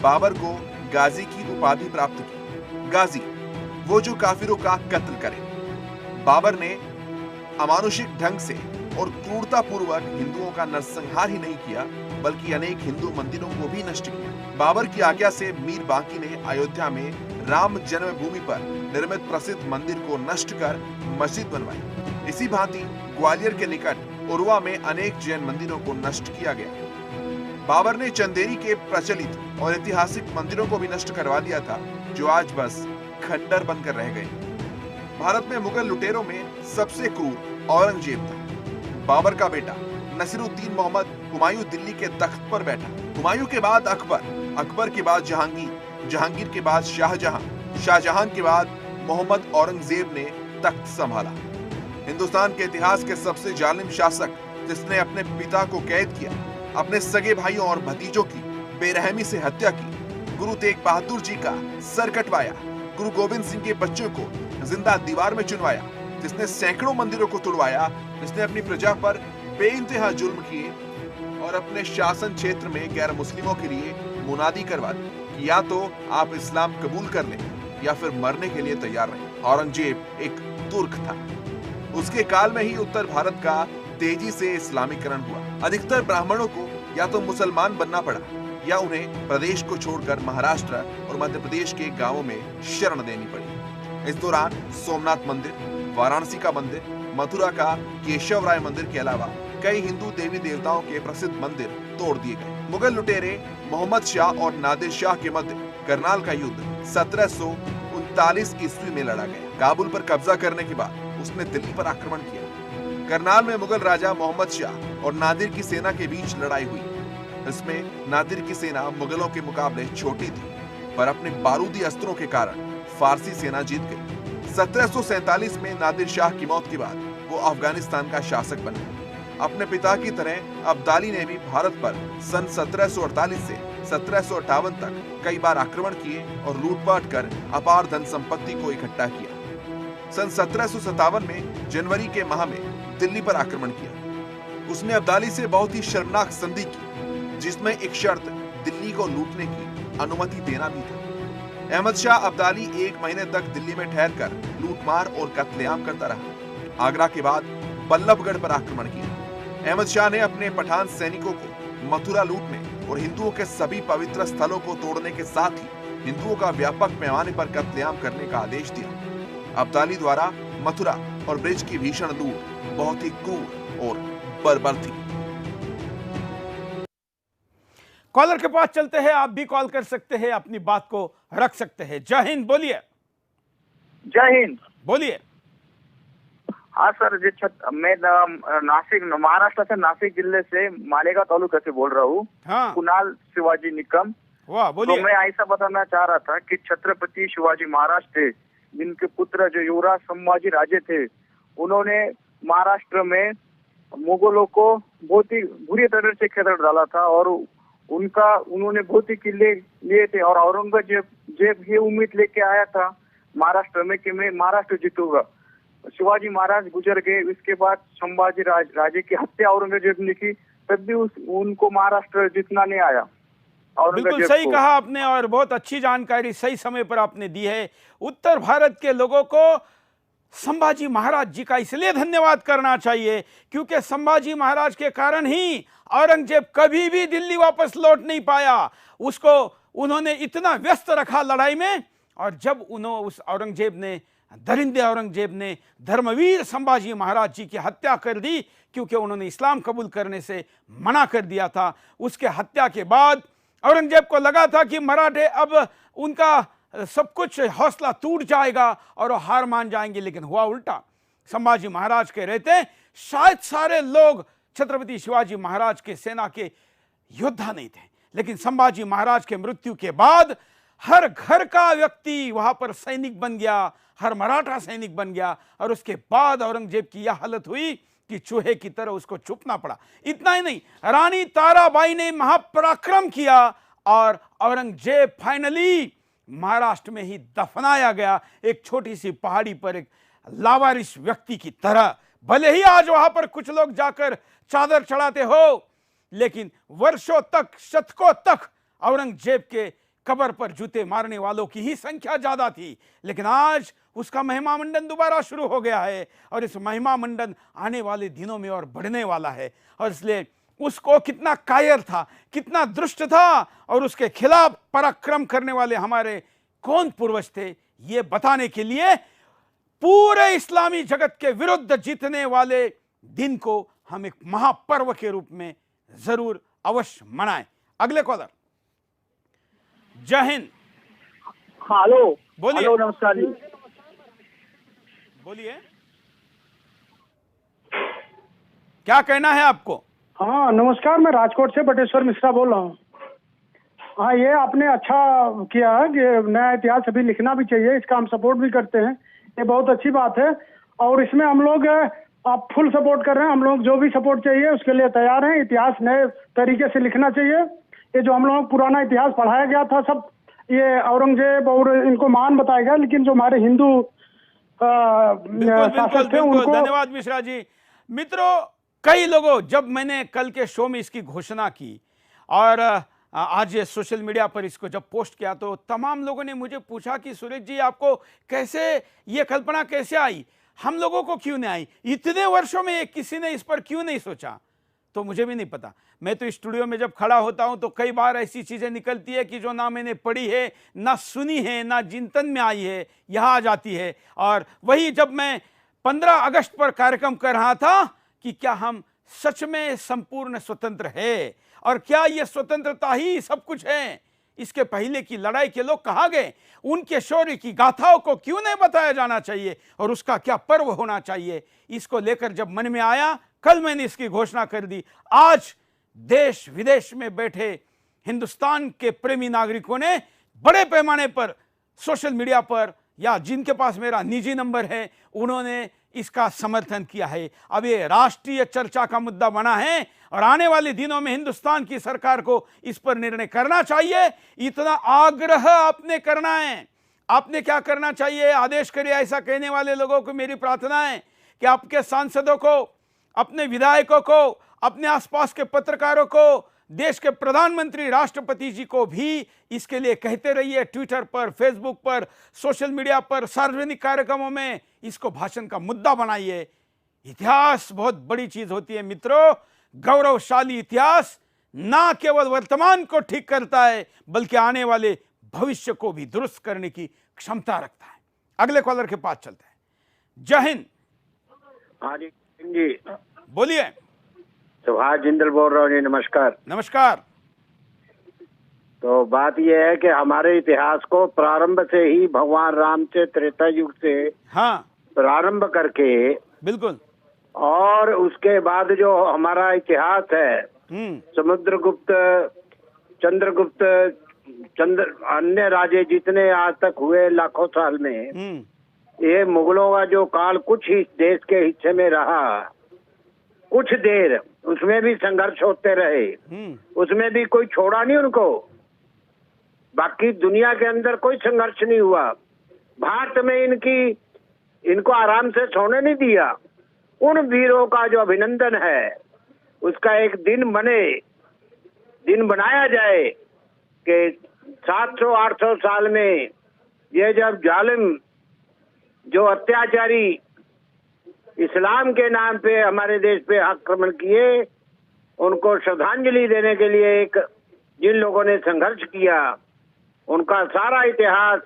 बाबर को गाजी की उपाधि प्राप्त की। गाजी, वो जो काफिरों का कत्ल करे। बाबर ने अमानुषिक ढंग से और क्रूरता पूर्वक हिंदुओं का नरसंहार ही नहीं किया, बल्कि अनेक हिंदू मंदिरों को भी नष्ट किया। बाबर की आज्ञा से मीर बांकी ने अयोध्या में राम जन्मभूमि पर निर्मित प्रसिद्ध मंदिर को नष्ट कर मस्जिद बनवाई। इसी भांति ग्वालियर के निकट उरवा में अनेक जैन मंदिरों को नष्ट किया गया। बाबर ने चंदेरी के प्रचलित और ऐतिहासिक मंदिरों को भी नष्ट करवा दिया था, जो आज बस खंडर बनकर रह गए। भारत में मुगल लुटेरों में सबसे क्रूर औरंगजेब था। बाबर का बेटा नसीरुद्दीन मोहम्मद हुमायूं दिल्ली के तख्त पर बैठा। हुमायूं के बाद अकबर, अकबर के बाद जहांगीर, जहांगीर के बाद शाहजहां, शाहजहां के बाद मोहम्मद औरंगजेब ने तख्त संभाला। हिंदुस्तान के इतिहास के सबसे जालिम शासक, जिसने अपने पिता को कैद किया, अपने सगे भाइयों और भतीजों की बेरहमी से हत्या की, गुरु तेग बहादुर जी का सर कटवाया, गुरु गोविंद सिंह के बच्चों को जिंदा दीवार में चुनवाया, जिसने सैकड़ों मंदिरों को तोड़वाया, जिसने अपनी प्रजा पर बेइंतहा जुल्म किए और अपने शासन क्षेत्र में गैर मुस्लिमों के लिए मुनादी करवा दी कि या तो आप इस्लाम कबूल कर लें या फिर मरने के लिए तैयार रहें। औरंगजेब एक तुर्क था। उसके काल में ही उत्तर भारत का तेजी से इस्लामीकरण हुआ। अधिकतर ब्राह्मणों को या तो मुसलमान बनना पड़ा या उन्हें प्रदेश को छोड़कर महाराष्ट्र और मध्य प्रदेश के गांवों में शरण देनी पड़ी। इस दौरान सोमनाथ मंदिर, वाराणसी का मंदिर, मथुरा का केशव राय मंदिर के अलावा कई हिंदू देवी देवताओं के प्रसिद्ध मंदिर तोड़ दिए गए। मुगल लुटेरे मोहम्मद शाह और नादिर शाह के मध्य करनाल का युद्ध 1739 ईस्वी में लड़ा गया। काबुल पर कब्जा करने के बाद उसने दिल्ली पर आक्रमण किया। करनाल में मुगल राजा मोहम्मद शाह और नादिर की सेना के बीच लड़ाई हुई। इसमें नादिर की सेना मुगलों के मुकाबले छोटी थी, पर अपने बारूदी अस्त्रों के कारण फारसी सेना जीत गई। 1747 में नादिर शाह की मौत के बाद वो अफगानिस्तान का शासक बना। अपने पिता की तरह अब्दाली ने भी भारत पर सन 1748 से 1758 तक कई बार आक्रमण किए और लूटपाट कर अपार धन संपत्ति को इकट्ठा किया। सन 1757 में जनवरी के माह में दिल्ली पर आक्रमण किया। उसने अब्दाली से बहुत ही शर्मनाक संधि की, जिसमें एक शर्त दिल्ली को लूटने की अनुमति देना भी था। अहमद शाह अब्दाली 1 महीने तक दिल्ली में ठहरकर लूटमार और कत्लेआम करता रहा। आगरा के बाद बल्लभगढ़ पर आक्रमण किया। अहमद शाह ने अपने पठान सैनिकों को मथुरा लूटने और हिंदुओं के सभी पवित्र स्थलों को तोड़ने के साथ ही हिंदुओं का व्यापक पैमाने पर कत्लेआम करने का आदेश दिया। अब्दाली द्वारा मथुरा और ब्रिज की भीषण लूट बहुत ही क्रूर और बर्बर थी। कॉलर के पास चलते हैं। आप भी कॉल कर सकते हैं, अपनी बात को रख सकते हैं। जय हिंद, बोलिए। जय हिंद, बोलिए। हाँ सर, मैं नासिक, महाराष्ट्र से नासिक जिले से मालेगांव तालुका से बोल रहा हूँ। हाँ। कुणाल शिवाजी निकम। वाह, बोलिए। तो मैं ऐसा बताना चाह रहा था कि छत्रपति शिवाजी महाराज थे, जिनके पुत्र जो युवराज संभाजी राजे थे, उन्होंने महाराष्ट्र में मुगलों को बहुत ही बुरी तरह से खदेड़ डाला था और उन्होंने बहुत ही किले लिए थे। और औरंगजेब ये उम्मीद लेके आया था महाराष्ट्र में कि मैं महाराष्ट्र जीतूंगा। शिवाजी महाराज गुजर गए। इसके बाद संभाजी राजे की हत्या औरंगजेब ने की, तब भी उनको महाराष्ट्र जीतना नहीं आया। बिल्कुल सही कहा आपने और बहुत अच्छी जानकारी सही समय पर आपने दी है। उत्तर भारत के लोगों को संभाजी महाराज जी का इसलिए धन्यवाद करना चाहिए क्योंकि संभाजी महाराज के कारण ही औरंगजेब कभी भी दिल्ली वापस लौट नहीं पाया। उसको उन्होंने इतना व्यस्त रखा लड़ाई में, और जब उस दरिंदे औरंगजेब ने धर्मवीर संभाजी महाराज जी की हत्या कर दी क्योंकि उन्होंने इस्लाम कबूल करने से मना कर दिया था। उसके हत्या के बाद औरंगजेब को लगा था कि मराठे अब उनका सब कुछ हौसला टूट जाएगा और वो हार मान जाएंगे, लेकिन हुआ उल्टा। संभाजी महाराज के रहते शायद सारे लोग छत्रपति शिवाजी महाराज के सेना के योद्धा नहीं थे, लेकिन संभाजी महाराज के मृत्यु के बाद हर घर का व्यक्ति वहां पर सैनिक बन गया, हर मराठा सैनिक बन गया, और उसके बाद औरंगजेब की यह हालत हुई कि चूहे की तरह उसको छुपना पड़ा। इतना ही नहीं, रानी ताराबाई ने महापराक्रम किया और औरंगजेब फाइनली महाराष्ट्र में ही दफनाया गया, एक छोटी सी पहाड़ी पर, एक लावारिस व्यक्ति की तरह। भले ही आज वहां पर कुछ लोग जाकर चादर चढ़ाते हो, लेकिन वर्षों तक, शतकों तक औरंगजेब के कब्र पर जूते मारने वालों की ही संख्या ज्यादा थी। लेकिन आज उसका महिमा मंडन दोबारा शुरू हो गया है, और इस महिमा मंडन आने वाले दिनों में और बढ़ने वाला है। और इसलिए उसको कितना कायर था, कितना दुष्ट था, और उसके खिलाफ पराक्रम करने वाले हमारे कौन पूर्वज थे, ये बताने के लिए पूरे इस्लामी जगत के विरुद्ध जीतने वाले दिन को हम एक महापर्व के रूप में जरूर अवश्य मनाएं। अगले कॉलर। जय हिंद। हेलो। बोलिए। हेलो, नमस्कार जी। बोलिए, क्या कहना है आपको? हाँ नमस्कार, मैं राजकोट से बटेश्वर मिश्रा बोल रहा हूँ। हाँ, ये आपने अच्छा किया है कि नया इतिहास अभी लिखना भी चाहिए, इसका हम सपोर्ट भी करते हैं, ये बहुत अच्छी बात है। और इसमें हम लोग आप फुल सपोर्ट कर रहे हैं, हम लोग जो भी सपोर्ट चाहिए उसके लिए तैयार हैं। इतिहास नए तरीके से लिखना चाहिए। ये जो हम लोग पुराना इतिहास पढ़ाया गया था, सब ये औरंगजेब और इनको महान बताया गया, लेकिन जो हमारे हिंदू शासक थे उनको। धन्यवाद मिश्रा जी। मित्रों, कई लोगों, जब मैंने कल के शो में इसकी घोषणा की और आज ये सोशल मीडिया पर इसको जब पोस्ट किया, तो तमाम लोगों ने मुझे पूछा कि सुरेश जी, आपको कैसे ये कल्पना कैसे आई, हम लोगों को क्यों नहीं आई, इतने वर्षों में किसी ने इस पर क्यों नहीं सोचा? तो मुझे भी नहीं पता। मैं तो स्टूडियो में जब खड़ा होता हूं तो कई बार ऐसी चीजें निकलती है कि जो ना मैंने पढ़ी है, ना सुनी है, ना चिंतन में आई है, यहां आ जाती है। और वही जब मैं 15 अगस्त पर कार्यक्रम कर रहा था कि क्या हम सच में संपूर्ण स्वतंत्र है, और क्या यह स्वतंत्रता ही सब कुछ है, इसके पहले की लड़ाई के लोग कहां गए, उनके शौर्य की गाथाओं को क्यों नहीं बताया जाना चाहिए, और उसका क्या पर्व होना चाहिए, इसको लेकर जब मन में आया, कल मैंने इसकी घोषणा कर दी। आज देश विदेश में बैठे हिंदुस्तान के प्रेमी नागरिकों ने बड़े पैमाने पर सोशल मीडिया पर, या जिनके पास मेरा निजी नंबर है, उन्होंने इसका समर्थन किया है। अब ये राष्ट्रीय चर्चा का मुद्दा बना है, और आने वाले दिनों में हिंदुस्तान की सरकार को इस पर निर्णय करना चाहिए। इतना आग्रह आपने करना है। आपने क्या करना चाहिए, आदेश करिए। ऐसा कहने वाले लोगों को मेरी प्रार्थना है कि आपके सांसदों को, अपने विधायकों को, अपने आसपास के पत्रकारों को, देश के प्रधानमंत्री राष्ट्रपति जी को भी इसके लिए कहते रहिए। ट्विटर पर, फेसबुक पर, सोशल मीडिया पर, सार्वजनिक कार्यक्रमों में इसको भाषण का मुद्दा बनाइए। इतिहास बहुत बड़ी चीज होती है मित्रों। गौरवशाली इतिहास ना केवल वर्तमान को ठीक करता है, बल्कि आने वाले भविष्य को भी दुरुस्त करने की क्षमता रखता है। अगले कॉलर के पास चलते हैं। जय हिंद। हाँ जी, बोलिए। सुभाष जिंदल बोल रहा हूँ जी। नमस्कार। नमस्कार। तो बात यह है कि हमारे इतिहास को प्रारंभ से ही भगवान राम से, त्रेता युग से हाँ प्रारंभ करके, बिल्कुल, और उसके बाद जो हमारा इतिहास है, समुद्रगुप्त, चंद्रगुप्त, अन्य राजे जितने आज तक हुए लाखों साल में, ये मुगलों का जो काल कुछ ही देश के हिस्से में रहा, कुछ देर उसमें भी संघर्ष होते रहे, उसमें भी कोई छोड़ा नहीं उनको। बाकी दुनिया के अंदर कोई संघर्ष नहीं हुआ। भारत में इनको आराम से सोने नहीं दिया। उन वीरों का जो अभिनंदन है, उसका एक दिन बनाया जाए कि 700-800 साल में ये जब जालिम, जो अत्याचारी इस्लाम के नाम पे हमारे देश पे आक्रमण किए, उनको श्रद्धांजलि देने के लिए जिन लोगों ने संघर्ष किया, उनका सारा इतिहास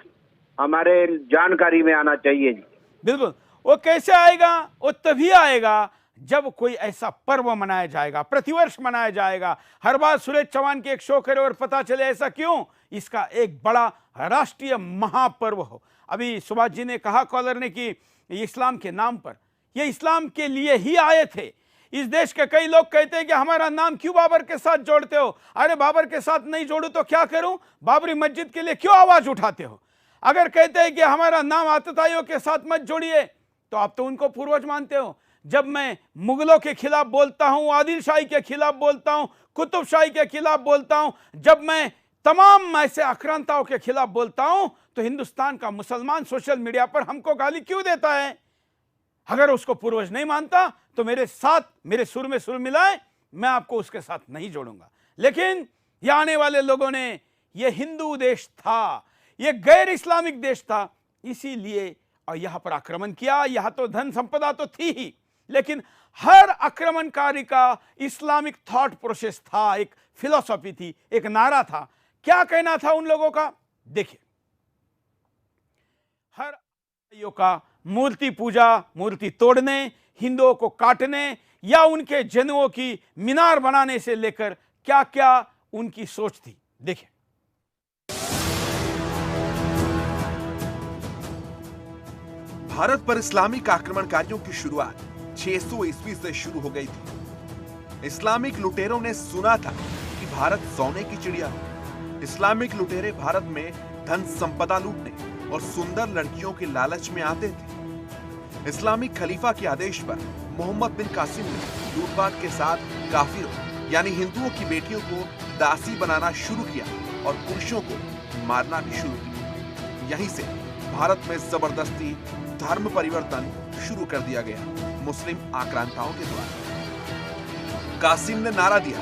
हमारे जानकारी में आना चाहिए जी। बिल्कुल। वो कैसे आएगा? वो तभी आएगा जब कोई ऐसा पर्व मनाया जाएगा, प्रतिवर्ष मनाया जाएगा। हर बार सुरेश चौहान के एक शो करे और पता चले ऐसा क्यों? इसका एक बड़ा राष्ट्रीय महापर्व हो। अभी सुभाष जी ने कहा, कॉलर ने, कि इस्लाम के नाम पर ये इस्लाम के लिए ही आए थे। इस देश के कई लोग कहते हैं कि हमारा नाम क्यों बाबर के साथ जोड़ते हो? अरे बाबर के साथ नहीं जोड़ू तो क्या करूं? बाबरी मस्जिद के लिए क्यों आवाज उठाते हो? अगर कहते हैं कि हमारा नाम आतताइयों के साथ मत जोड़िए, तो आप तो उनको पूर्वज मानते हो। जब मैं मुगलों के खिलाफ बोलता हूं, आदिल शाही के खिलाफ बोलता हूं, कुतुब शाही के खिलाफ बोलता हूं, जब मैं तमाम ऐसे आक्रांताओं के खिलाफ बोलता हूं, तो हिंदुस्तान का मुसलमान सोशल मीडिया पर हमको गाली क्यों देता है? अगर उसको पूर्वज नहीं मानता तो मेरे साथ, मेरे सुर में सुर मिलाए, मैं आपको उसके साथ नहीं जोड़ूंगा। लेकिन ये आने वाले लोगों ने, ये हिंदू देश था, ये गैर इस्लामिक देश था, इसीलिए और यहां पर आक्रमण किया। यहां तो धन संपदा तो थी ही, लेकिन हर आक्रमणकारी का इस्लामिक थॉट प्रोसेस था, एक फिलॉसफी थी, एक नारा था। क्या कहना था उन लोगों का? देखिए, हर का मूर्ति पूजा, मूर्ति तोड़ने, हिंदुओं को काटने या उनके जनुओं की मीनार बनाने से लेकर क्या क्या उनकी सोच थी। देखिए, भारत पर इस्लामिक आक्रमणकारियों की शुरुआत 600 ईस्वी से शुरू हो गई थी। इस्लामिक लुटेरों ने सुना था कि भारत सोने की चिड़िया है। इस्लामिक लुटेरे भारत में धन संपदा लूटने और सुंदर लड़कियों के लालच में आते थे। इस्लामिक खलीफा के आदेश पर मोहम्मद बिन कासिम ने लूटपाट के साथ काफिरों यानी हिंदुओं की बेटियों को दासी बनाना शुरू किया और पुरुषों को मारना भी शुरू किया। यहीं से भारत में जबरदस्ती धर्म परिवर्तन शुरू कर दिया गया मुस्लिम आक्रांताओं के द्वारा। कासिम ने नारा दिया,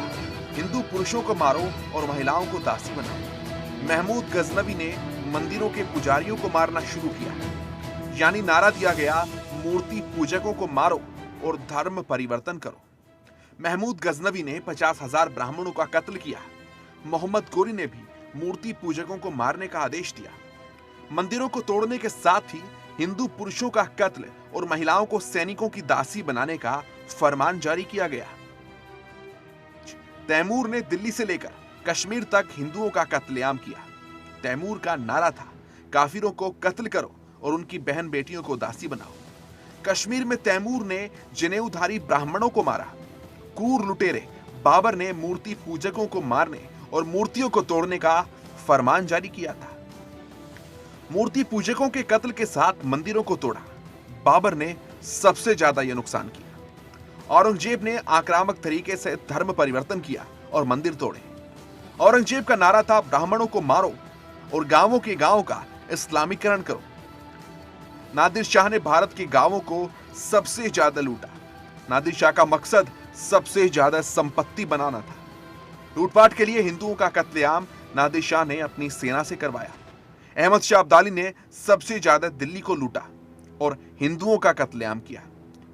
हिंदू पुरुषों को मारो और महिलाओं को दासी बनाओ। महमूद गजनवी ने मंदिरों के पुजारियों को मारना शुरू किया, यानी नारा दिया गया, मूर्ति पूजकों को मारो और धर्म परिवर्तन करो। महमूद गजनवी ने 50,000 ब्राह्मणों का कत्ल किया। मोहम्मद गोरी ने भी मूर्ति पूजकों को मारने का आदेश दिया। मंदिरों को तोड़ने के साथ ही हिंदू पुरुषों का कत्ल और महिलाओं को सैनिकों की दासी बनाने का फरमान जारी किया गया। तैमूर ने दिल्ली से लेकर कश्मीर तक हिंदुओं का कत्लेआम किया। तैमूर का नारा था, काफिरों को कत्ल करो और उनकी बहन बेटियों को दासी बनाओ। कश्मीर में तैमूर ने जनेऊधारी ब्राह्मणों को मारा। क्रूर लुटेरे बाबर ने मूर्ति पूजकों को मारने और मूर्तियों को तोड़ने का फरमान जारी किया था। मूर्ति पूजकों के कत्ल के साथ मंदिरों को तोड़ा। बाबर ने सबसे ज्यादा यह नुकसान किया। औरंगजेब ने आक्रामक तरीके से धर्म परिवर्तन किया और मंदिर तोड़े। औरंगजेब का नारा था, ब्राह्मणों को मारो और गांवों के गांवों का इस्लामीकरण करो। नादिर शाह ने भारत के गांवों को सबसे ज्यादा लूटा। नादिर शाह का मकसद सबसे ज्यादा संपत्ति बनाना था। लूटपाट के लिए हिंदुओं का कत्लेआम नादिर शाह ने अपनी सेना से करवाया। अहमद शाह अब्दाली ने सबसे ज्यादा दिल्ली को लूटा और हिंदुओं का कत्लेआम किया।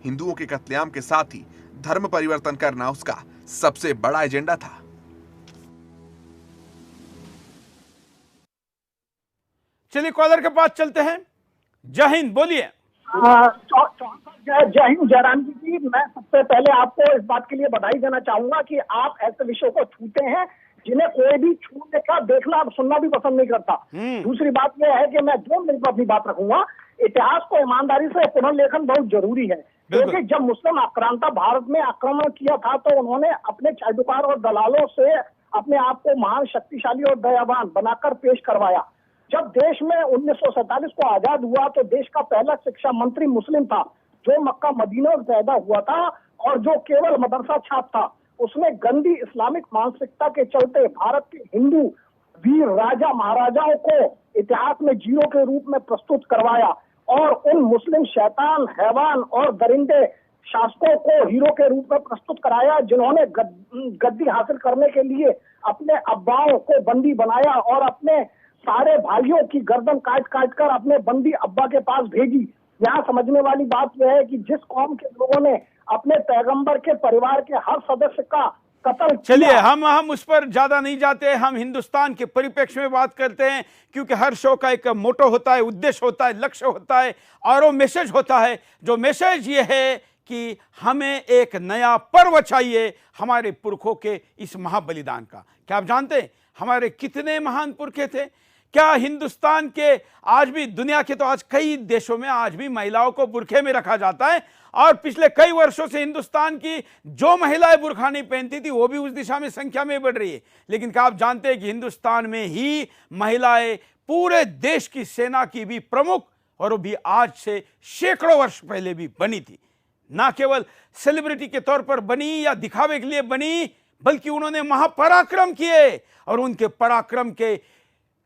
हिंदुओं के कत्लेआम के साथ ही धर्म परिवर्तन करना उसका सबसे बड़ा एजेंडा था। चलिए कॉलर के पास चलते हैं। जय हिंद, बोलिए। जय हिंद जयराम जी। मैं सबसे पहले आपको इस बात के लिए बधाई देना चाहूंगा कि आप ऐसे विषयों को छूते हैं जिन्हें कोई भी छूने का, देखना, सुनना भी पसंद नहीं करता। दूसरी बात यह है कि मैं 2 मिनट पर अपनी बात रखूंगा। इतिहास को ईमानदारी से पुनर्लेखन बहुत जरूरी है, क्योंकि जब मुस्लिम आक्रांता भारत में आक्रमण किया था तो उन्होंने अपने चाटुकार और दलालों से अपने आप को महान, शक्तिशाली और दयावान बनाकर पेश करवाया। जब देश में 1947 को आजाद हुआ तो देश का पहला शिक्षा मंत्री मुस्लिम था, जो मक्का मदीना में पैदा हुआ था और जो केवल मदरसा छाप था। उसने गंदी इस्लामिक मानसिकता के चलते भारत के हिंदू वीर राजा महाराजाओं को इतिहास में जीरो के रूप में प्रस्तुत करवाया और उन मुस्लिम शैतान, हैवान और दरिंदे शासकों को हीरो के रूप में प्रस्तुत कराया, जिन्होंने गद्दी हासिल करने के लिए अपने अब्बाओं को बंदी बनाया और अपने सारे भाइयों की गर्दन काट काट कर अपने बंदी अब्बा के पास भेजी। यहाँ समझने वाली बात यह है कि जिस कौम के लोगों ने अपने पैगंबर के परिवार के हर सदस्य का कत्ल, चलिए हम उस पर ज्यादा नहीं जाते। हम हिंदुस्तान के परिप्रेक्ष्य में बात करते हैं, क्योंकि हर शो का एक मोटो होता है, उद्देश्य होता है, लक्ष्य होता है और वो मैसेज होता है। जो मैसेज ये है कि हमें एक नया पर्व चाहिए हमारे पुरखों के इस महाबलिदान का। क्या आप जानते हैं हमारे कितने महान पुरखे थे? क्या हिंदुस्तान के आज भी, दुनिया के तो आज कई देशों में आज भी महिलाओं को बुरखे में रखा जाता है, और पिछले कई वर्षों से हिंदुस्तान की जो महिलाएं बुरखा नहीं पहनती थी वो भी उस दिशा में संख्या में बढ़ रही है। लेकिन क्या आप जानते हैं कि हिंदुस्तान में ही महिलाएं पूरे देश की सेना की भी प्रमुख, और वो भी आज से सैकड़ों वर्ष पहले भी बनी थी। ना केवल सेलिब्रिटी के तौर पर बनी या दिखावे के लिए बनी, बल्कि उन्होंने महापराक्रम किए, और उनके पराक्रम के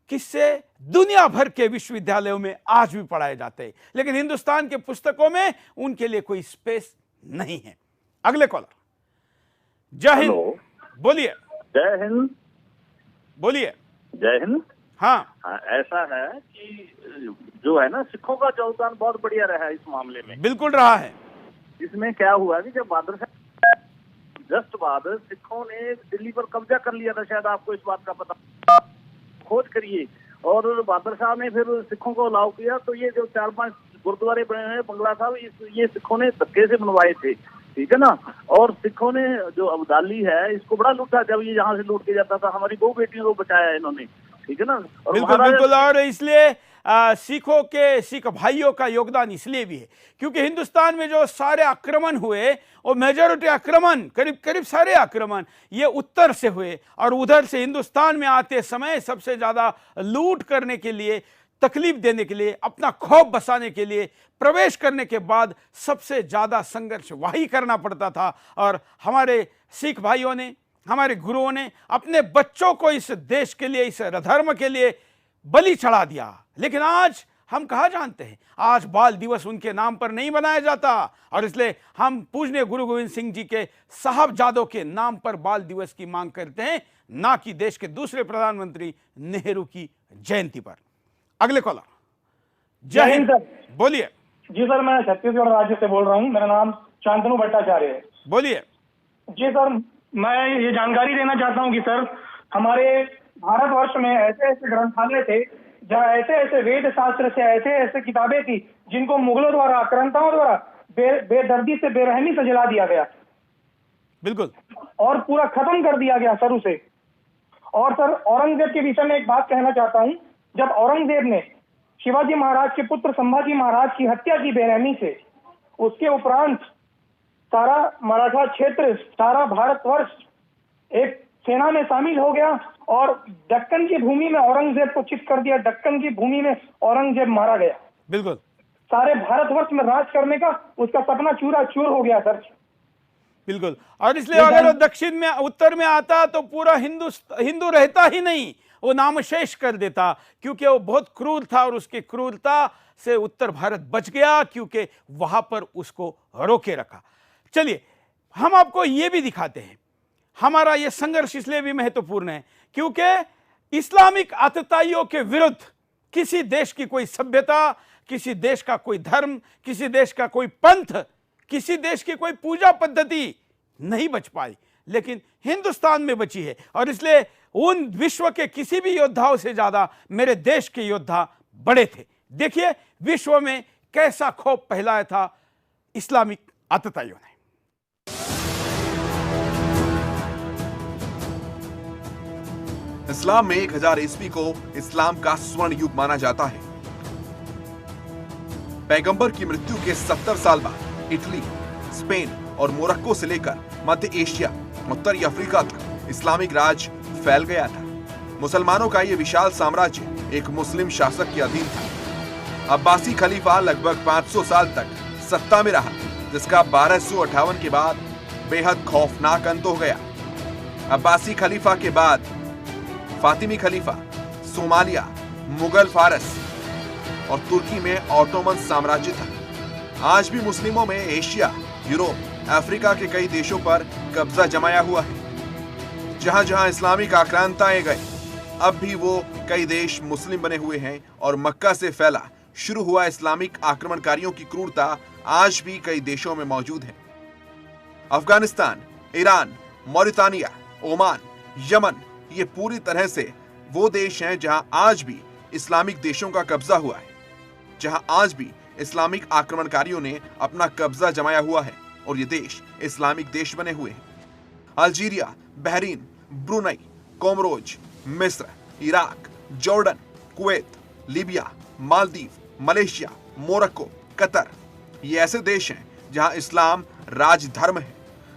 किस्से दुनिया भर के विश्वविद्यालयों में आज भी पढ़ाए जाते हैं। लेकिन हिंदुस्तान के पुस्तकों में उनके लिए कोई स्पेस नहीं है। अगले कॉलर। जय हिंद। बोलिए। जय हिंद। बोलिए। जय हिंद। हाँ, ऐसा है कि जो है ना, सिखों का योगदान बहुत बढ़िया रहा है इस मामले में। बिल्कुल रहा है। इसमें क्या हुआ कि जब बादशाह जस्ट बाद सिखों ने दिल्ली पर कब्जा कर लिया था, शायद आपको इस बात का पता, खोज करिए, और बादशाह ने फिर सिखों को अलाउ किया। तो ये जो 4-5 गुरुद्वारे बने हैं बंगला साहब, ये सिखों ने धक्के से बनवाए थे, ठीक है ना। और सिखों ने जो अब्दाली है इसको बड़ा लूटा, जब ये यहाँ से लूट के जाता था, हमारी 2 बेटियों को बचाया इन्होंने, ठीक है ना। और बिल्कुल बिल्कुल। और इसलिए सिख भाइयों का योगदान इसलिए भी है क्योंकि हिंदुस्तान में जो सारे आक्रमण हुए, और मेजॉरिटी आक्रमण, करीब सारे आक्रमण ये उत्तर से हुए, और उधर से हिंदुस्तान में आते समय सबसे ज्यादा लूट करने के लिए, तकलीफ देने के लिए, अपना खौफ बसाने के लिए, प्रवेश करने के बाद सबसे ज्यादा संघर्ष वही करना पड़ता था। और हमारे सिख भाइयों ने, हमारे गुरुओं ने अपने बच्चों को इस देश के लिए, इस धर्म के लिए बलि चढ़ा दिया। लेकिन आज हम कहा जानते हैं, आज बाल दिवस उनके नाम पर नहीं बनाया जाता, और इसलिए हम पूजनीय गुरु गोविंद सिंह जी के साहबजादों के नाम पर बाल दिवस की मांग करते हैं, ना कि देश के दूसरे प्रधानमंत्री नेहरू की जयंती पर। अगले कॉलर। जय हिंद सर। बोलिए। जी सर, मैं छत्तीसगढ़ राज्य से बोल रहा हूँ, मेरा नाम शांतनु भट्टाचार्य है। बोलिए। जी सर, मैं ये जानकारी देना चाहता हूँ कि सर, हमारे भारतवर्ष में ऐसे ऐसे ग्रंथालय थे जहाँ ऐसे ऐसे वेद शास्त्र से ऐसे ऐसे किताबें थी जिनको मुगलों द्वारा, आक्रांताओं द्वारा बेदर्दी से, बेरहमी से जला दिया गया। बिल्कुल। और पूरा खत्म कर दिया गया सर उसे। और सर, औरंगजेब के विषय में एक बात कहना चाहता हूँ। जब औरंगजेब ने शिवाजी महाराज के पुत्र संभाजी महाराज की हत्या की बेरहमी से, उसके उपरांत सारा मराठा क्षेत्र, सारा भारतवर्ष एक सेना में शामिल हो गया, और दक्कन की भूमि में औरंगजेब को चित कर दिया। दक्कन की भूमि में औरंगजेब मारा गया। बिल्कुल। सारे भारतवर्ष में राज करने का उसका सपना चूरा चूर हो गया सर। बिल्कुल। और इसलिए अगर वो दक्षिण में, उत्तर में आता तो पूरा हिंदू रहता ही नहीं, वो नामशेष कर देता, क्योंकि वो बहुत क्रूर था, और उसकी क्रूरता से उत्तर भारत बच गया, क्योंकि वहां पर उसको रोके रखा। चलिए, हम आपको ये भी दिखाते हैं, हमारा ये संघर्ष इसलिए भी महत्वपूर्ण है क्योंकि इस्लामिक आतताइयों के विरुद्ध किसी देश की कोई सभ्यता, किसी देश का कोई धर्म, किसी देश का कोई पंथ, किसी देश की कोई पूजा पद्धति नहीं बच पाई, लेकिन हिंदुस्तान में बची है। और इसलिए उन विश्व के किसी भी योद्धाओं से ज्यादा मेरे देश के योद्धा बड़े थे। देखिए विश्व में कैसा खौफ फैलाया था इस्लामिक आतताइयों ने। इस्लाम में 1000 ईस्वी को इस्लाम का स्वर्ण युग माना जाता है। पैगंबर की मृत्यु के 70 साल बाद इटली, स्पेन और मोरक्को से लेकर मध्य एशिया, उत्तरी अफ्रीका तक इस्लामिक राज फैल गया था। मुसलमानों का यह विशाल साम्राज्य एक मुस्लिम शासक के अधीन था। अब्बासी खलीफा लगभग 500 साल तक सत्ता में रहा, जिसका 1258 के बाद बेहद खौफनाक अंत हो गया। अब्बासी खलीफा के बाद फातिमी खलीफा, सोमालिया, मुगल फारस और तुर्की में ऑटोमन साम्राज्य था। आज भी मुस्लिमों में एशिया, यूरोप, अफ्रीका के कई देशों पर कब्जा जमाया हुआ है। जहां जहां इस्लामिक आक्रांताएं गए, अब भी वो कई देश मुस्लिम बने हुए हैं, और मक्का से फैला शुरू हुआ इस्लामिक आक्रमणकारियों की क्रूरता आज भी कई देशों में मौजूद है। Afghanistan, Iran, Mauritania, Oman, Yemen, ये पूरी तरह से वो देश हैं जहां आज भी इस्लामिक देशों का कब्जा हुआ है, जहां आज भी इस्लामिक आक्रमणकारियों ने अपना कब्जा जमाया हुआ है, और ये देश इस्लामिक देश बने हुए हैं। अल्जीरिया, बहरीन, ब्रुनई, कोमरोज, मिस्र, Iraq, Jordan, Kuwait, Libya, Maldives, Malaysia, Morocco, Qatar, ये ऐसे देश हैं जहां इस्लाम राज धर्म है।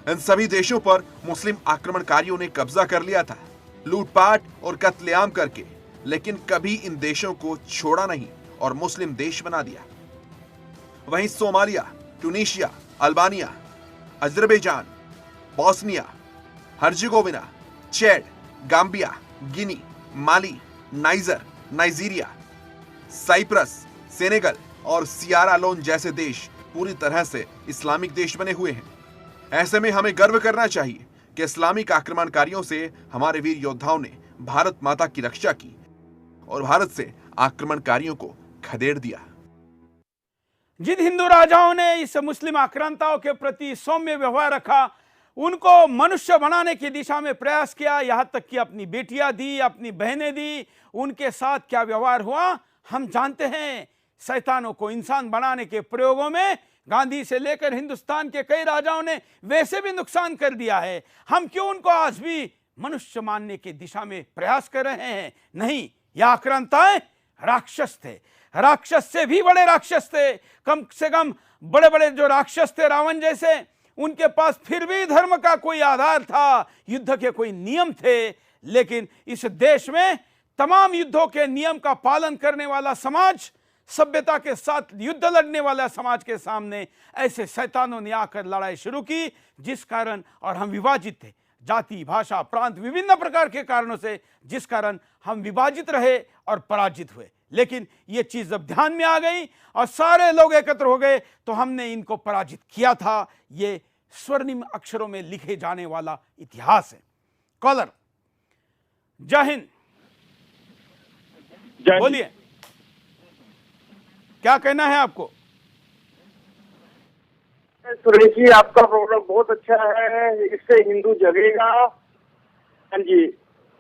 इन सभी देशों पर मुस्लिम आक्रमणकारियों ने कब्जा कर लिया था, लूटपाट और कत्लेआम करके, लेकिन कभी इन देशों को छोड़ा नहीं और मुस्लिम देश बना दिया। वहीं Somalia, Tunisia, Albania, Azerbaijan, Bosnia, Herzegovina, Chad, Gambia, Guinea, Mali, Niger, Nigeria, Cyprus, Senegal और सियारा लोन जैसे देश पूरी तरह से इस्लामिक देश बने हुए हैं। ऐसे में हमें गर्व करना चाहिए कि इस्लामिक आक्रमणकारियों से हमारे वीर योद्धाओं ने भारत माता की रक्षा की और भारत से आक्रमणकारियों को खदेड़ दिया। जिन हिंदू राजाओं ने इस मुस्लिम आक्रांताओं के प्रति सौम्य व्यवहार रखा, उनको मनुष्य बनाने की दिशा में प्रयास किया, यहां तक कि अपनी बेटियां दी, अपनी बहनें दी, उनके साथ क्या व्यवहार हुआ हम जानते हैं। शैतानों को इंसान बनाने के प्रयोगों में गांधी से लेकर हिंदुस्तान के कई राजाओं ने वैसे भी नुकसान कर दिया है। हम क्यों उनको आज भी मनुष्य मानने की दिशा में प्रयास कर रहे हैं? नहीं, यह आक्रांताएं राक्षस थे, राक्षस से भी बड़े राक्षस थे। कम से कम बड़े बड़े जो राक्षस थे रावण जैसे, उनके पास फिर भी धर्म का कोई आधार था, युद्ध के कोई नियम थे। लेकिन इस देश में तमाम युद्धों के नियम का पालन करने वाला समाज, सभ्यता के साथ युद्ध लड़ने वाला समाज के सामने ऐसे शैतानों ने आकर लड़ाई शुरू की, जिस कारण, और हम विभाजित थे, जाति, भाषा, प्रांत, विभिन्न प्रकार के कारणों से, जिस कारण हम विभाजित रहे और पराजित हुए। लेकिन ये चीज जब ध्यान में आ गई और सारे लोग एकत्र हो गए तो हमने इनको पराजित किया था। ये स्वर्णिम अक्षरों में लिखे जाने वाला इतिहास है। कॉलर, जय हिंद, बोलिए, क्या कहना है आपको? सुरेश जी, आपका प्रोग्राम बहुत अच्छा है, इससे हिंदू जगेगा। हाँ जी,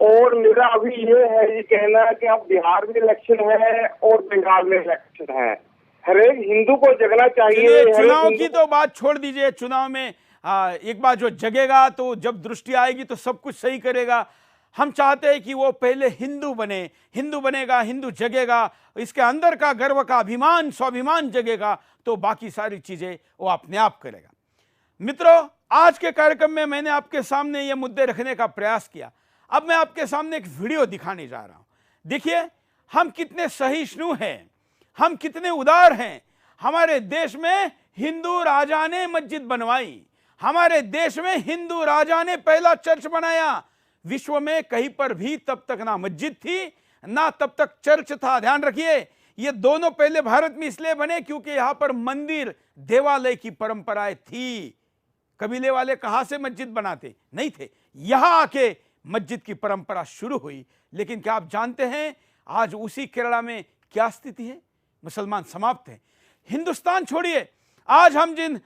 और मेरा अभी ये है ये कहना कि अब बिहार में इलेक्शन है और बंगाल में इलेक्शन है, हर एक हिंदू को जगना चाहिए। चुनाव की तो बात छोड़ दीजिए, चुनाव में एक बार जो जगेगा तो जब दृष्टि आएगी तो सब कुछ सही करेगा। हम चाहते हैं कि वो पहले हिंदू बने, हिंदू बनेगा, हिंदू जगेगा, इसके अंदर का गर्व का अभिमान, स्वाभिमान जगेगा, तो बाकी सारी चीजें वो अपने आप करेगा। मित्रों, आज के कार्यक्रम में मैंने आपके सामने ये मुद्दे रखने का प्रयास किया। अब मैं आपके सामने एक वीडियो दिखाने जा रहा हूं। देखिए, हम कितने सहिष्णु हैं, हम कितने उदार हैं। हमारे देश में हिंदू राजा ने मस्जिद बनवाई, हमारे देश में हिंदू राजा ने पहला चर्च बनाया। विश्व में कहीं पर भी तब तक ना मस्जिद थी ना तब तक चर्च था। ध्यान रखिए, ये दोनों पहले भारत में इसलिए बने क्योंकि यहां पर मंदिर, देवालय की परंपराएं थी। कबीले वाले कहां से मस्जिद बनाते नहीं थे, यहां आके मस्जिद की परंपरा शुरू हुई। लेकिन क्या आप जानते हैं आज उसी केरला में क्या स्थिति है? मुसलमान समाप्त हैं। हिंदुस्तान छोड़िए, आज हम जिन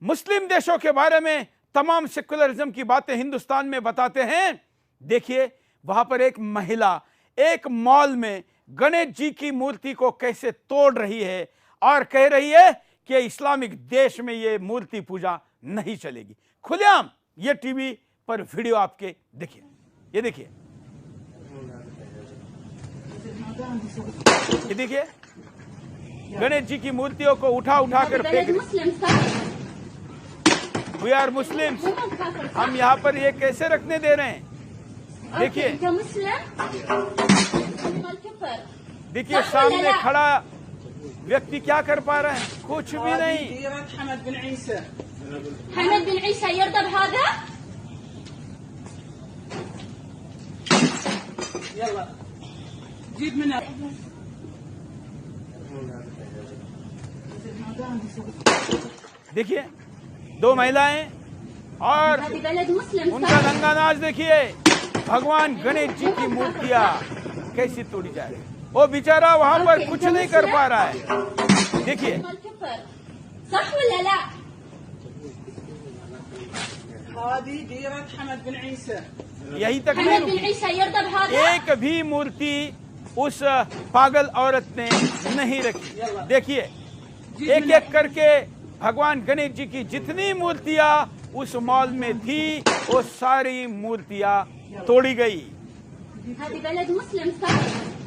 मुस्लिम देशों के बारे में तमाम सेकुलरिज्म की बातें हिंदुस्तान में बताते हैं, देखिए वहां पर एक महिला एक मॉल में गणेश जी की मूर्ति को कैसे तोड़ रही है और कह रही है कि इस्लामिक देश में ये मूर्ति पूजा नहीं चलेगी। खुलेआम ये टीवी पर वीडियो आपके देखिए, ये देखिए, ये देखिए, गणेश जी की मूर्तियों को उठा उठा कर फेंक रही। वी आर मुस्लिम, हम यहाँ पर ये कैसे रखने दे रहे हैं? देखिए, देखिए सामने खड़ा व्यक्ति क्या कर पा रहा है? कुछ भी नहीं। हमेद बिन ईसा यर्दा बहादा, यल्ला जीब मिना। देखिए, दो महिलाएं और उनका नंगा नाच देखिए। भगवान गणेश जी की मूर्तियां कैसी तोड़ी जा रही है। वो बेचारा वहां पर कुछ नहीं कर पा रहा है। देखिए, यही तक नहीं, एक भी मूर्ति उस पागल औरत ने नहीं रखी। देखिए, एक एक करके भगवान गणेश जी की जितनी मूर्तियां उस मॉल में थी वो सारी मूर्तियां तोड़ी गई।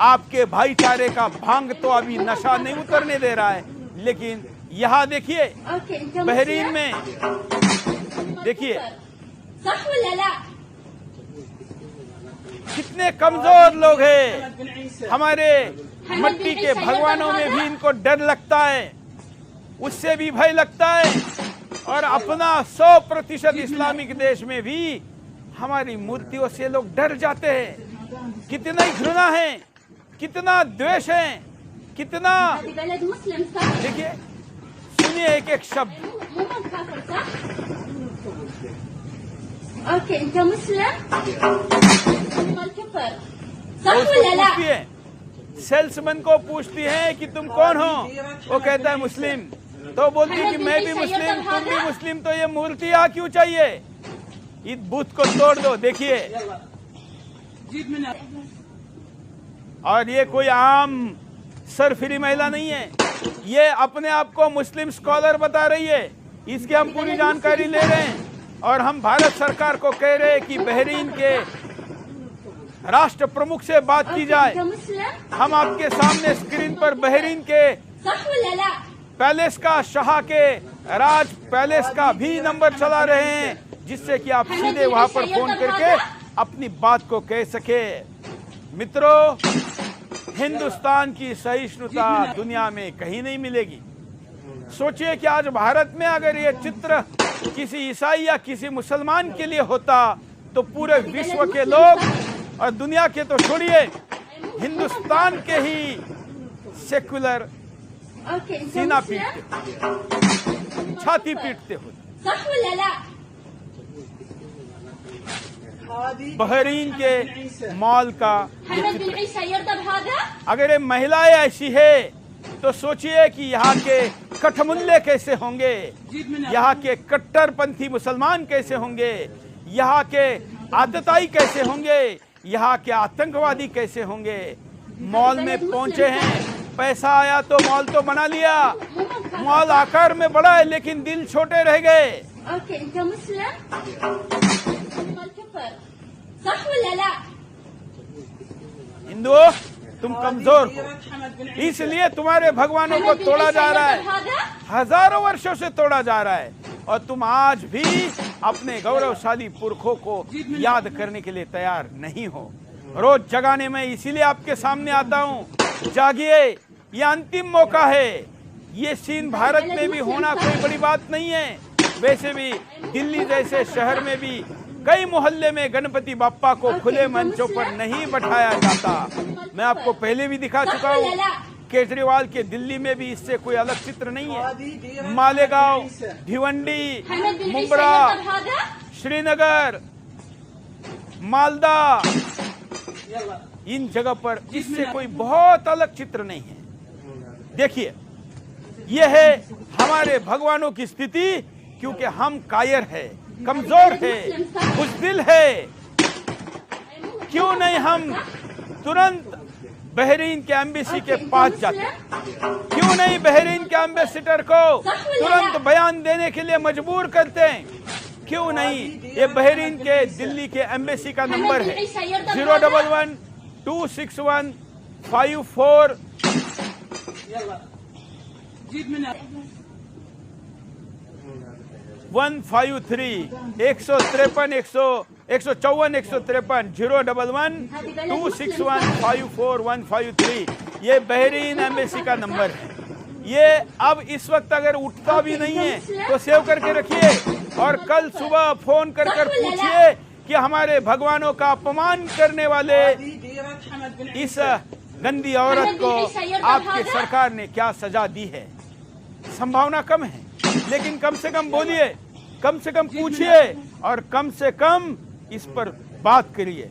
आपके भाईचारे का भांग तो अभी नशा नहीं उतरने दे रहा है। लेकिन यहाँ देखिए बहरीन में, देखिए कितने कमजोर लोग हैं। हमारे मट्टी के भगवानों में भी इनको डर लगता है, उससे भी भय लगता है। और अपना 100% इस्लामिक देश में भी हमारी मूर्तियों से लोग डर जाते हैं। कितना ही घृणा है, कितना द्वेष है, कितना। देखिए सुनिए एक एक शब्द। पूछती है, सेल्समैन को पूछती है कि तुम कौन हो, वो कहता है मुस्लिम। तो बोलती है कि मैं भी मुस्लिम, तुम भी मुस्लिम, तो ये मूर्ति आ क्यों चाहिए? इस बुत को तोड़ दो। देखिए, और ये कोई आम सरफिरी महिला नहीं है, ये अपने आप को मुस्लिम स्कॉलर बता रही है। इसकी हम पूरी जानकारी ले रहे हैं और हम भारत सरकार को कह रहे हैं कि बहरीन के राष्ट्र प्रमुख से बात की जाए। हम आपके सामने स्क्रीन पर बहरीन के पैलेस का, शाह के राज पैलेस का भी नंबर चला रहे हैं, जिससे कि आप सीधे वहां पर फोन करके अपनी बात को कह सके। मित्रों, हिंदुस्तान की सहिष्णुता दुनिया में कहीं नहीं मिलेगी। सोचिए कि आज भारत में अगर ये चित्र किसी ईसाई या किसी मुसलमान के लिए होता तो पूरे विश्व के लोग, और दुनिया के तो छोड़िए, हिंदुस्तान के ही सेक्युलर सीना पीटते, छाती पीटते होते। बहरीन के मॉल का अगर ये महिलाएं ऐसी है तो सोचिए कि यहाँ के कठमुल्ले कैसे होंगे, यहाँ के कट्टरपंथी मुसलमान कैसे होंगे, यहाँ के आतताई कैसे होंगे, यहाँ के आतंकवादी कैसे होंगे। मॉल में पहुंचे हैं, पैसा आया तो मॉल तो बना लिया, मॉल आकार में बड़ा है लेकिन दिल छोटे रह गए। हिंदुओं, तुम कमजोर हो, इसलिए तुम्हारे भगवानों को तोड़ा जा रहा है, हजारों वर्षों से तोड़ा जा रहा है, और तुम आज भी अपने गौरवशाली पुरखों को याद करने के लिए तैयार नहीं हो। रोज जगाने में इसीलिए आपके सामने आता हूँ। जागिए, ये अंतिम मौका है। ये सीन भारत में भी होना कोई बड़ी बात नहीं है। वैसे भी दिल्ली जैसे शहर में भी कई मोहल्ले में गणपति बाप्पा को खुले मंचों पर नहीं बैठाया जाता। मैं आपको पहले भी दिखा चुका हूँ, केजरीवाल के दिल्ली में भी इससे कोई अलग चित्र नहीं है। मालेगांव, भिवंडी, मुंब्रा, श्रीनगर, मालदा, इन जगह पर इससे कोई बहुत अलग चित्र नहीं है। देखिए, यह है हमारे भगवानों की स्थिति, क्योंकि हम कायर है, कमजोर है, बुज़दिल है। क्यों नहीं हम तुरंत बहरीन के एम्बेसी के पास जाते? क्यों नहीं बहरीन के एम्बेसडर को तुरंत बयान देने के लिए मजबूर करते हैं? क्यों नहीं? ये बहरीन के दिल्ली के एम्बेसी का नंबर है 011 261 54 153 154 153 011 261 54 153। ये बहरीन एम्बेसी का नंबर है। ये अब इस वक्त अगर उठता भी नहीं है तो सेव करके रखिए, और कल सुबह फोन कर पूछिए कि हमारे भगवानों का अपमान करने वाले इस गंदी औरत को आपकी सरकार ने क्या सजा दी है। संभावना कम है, लेकिन कम से कम बोलिए, कम से कम पूछिए, और कम से कम इस पर बात करिए।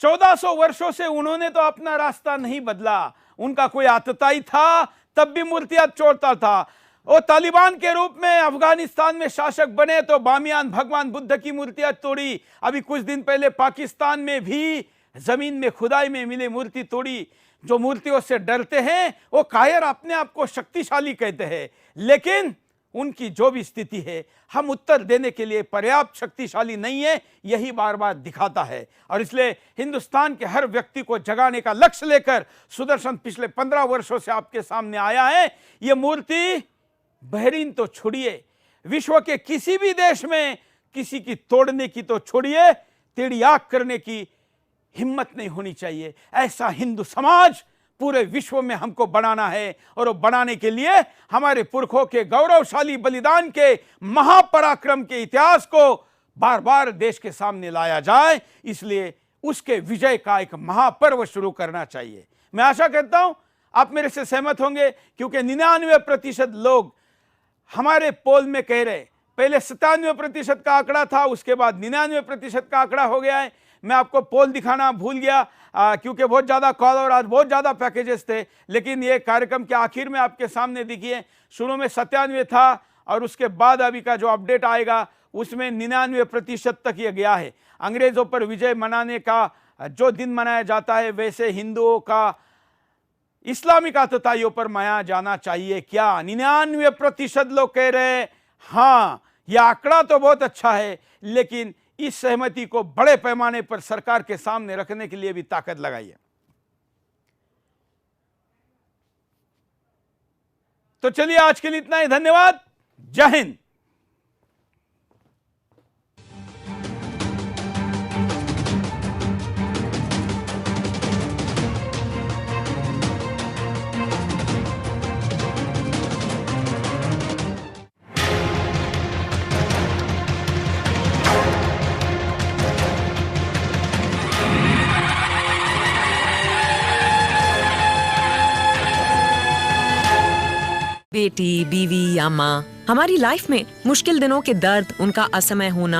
1400 वर्षों से उन्होंने तो अपना रास्ता नहीं बदला। उनका कोई आतताई था तब भी मूर्तियां तोड़ता था। वो तालिबान के रूप में अफगानिस्तान में शासक बने तो बामियान भगवान बुद्ध की मूर्तियां तोड़ी। अभी कुछ दिन पहले पाकिस्तान में भी जमीन में खुदाई में मिली मूर्ति तोड़ी। जो मूर्तियों से डरते हैं वो कायर अपने आप को शक्तिशाली कहते हैं, लेकिन उनकी जो भी स्थिति है हम उत्तर देने के लिए पर्याप्त शक्तिशाली नहीं है, यही बार बार दिखाता है। और इसलिए हिंदुस्तान के हर व्यक्ति को जगाने का लक्ष्य लेकर सुदर्शन पिछले 15 वर्षों से आपके सामने आया है। ये मूर्ति बहरीन तो छोड़िए, विश्व के किसी भी देश में किसी की तोड़ने की तो छोड़िए, टेढ़ी आंख करने की हिम्मत नहीं होनी चाहिए। ऐसा हिंदू समाज पूरे विश्व में हमको बनाना है, और वो बनाने के लिए हमारे पुरखों के गौरवशाली बलिदान के महापराक्रम के इतिहास को बार बार देश के सामने लाया जाए। इसलिए उसके विजय का एक महापर्व शुरू करना चाहिए। मैं आशा करता हूं आप मेरे से सहमत होंगे, क्योंकि 99% लोग हमारे पोल में कह रहे, पहले 97% का आंकड़ा था, उसके बाद 99% का आंकड़ा हो गया है। मैं आपको पोल दिखाना भूल गया क्योंकि बहुत ज़्यादा कॉल और आज बहुत ज़्यादा पैकेजेस थे, लेकिन ये कार्यक्रम के आखिर में आपके सामने दिखिए। शुरू में 97 था और उसके बाद अभी का जो अपडेट आएगा उसमें 99% तक ये गया है। अंग्रेज़ों पर विजय मनाने का जो दिन मनाया जाता है, वैसे हिंदुओं का इस्लामिक आतताइयों पर मनाया जाना चाहिए क्या? 99% लोग कह रहे हैं हाँ, यह आंकड़ा तो बहुत अच्छा है, लेकिन इस सहमति को बड़े पैमाने पर सरकार के सामने रखने के लिए भी ताकत लगाइए। तो चलिए आज के लिए इतना ही, धन्यवाद, जय हिंद। बेटी, बीवी या माँ, हमारी लाइफ में मुश्किल दिनों के दर्द, उनका असमय होना,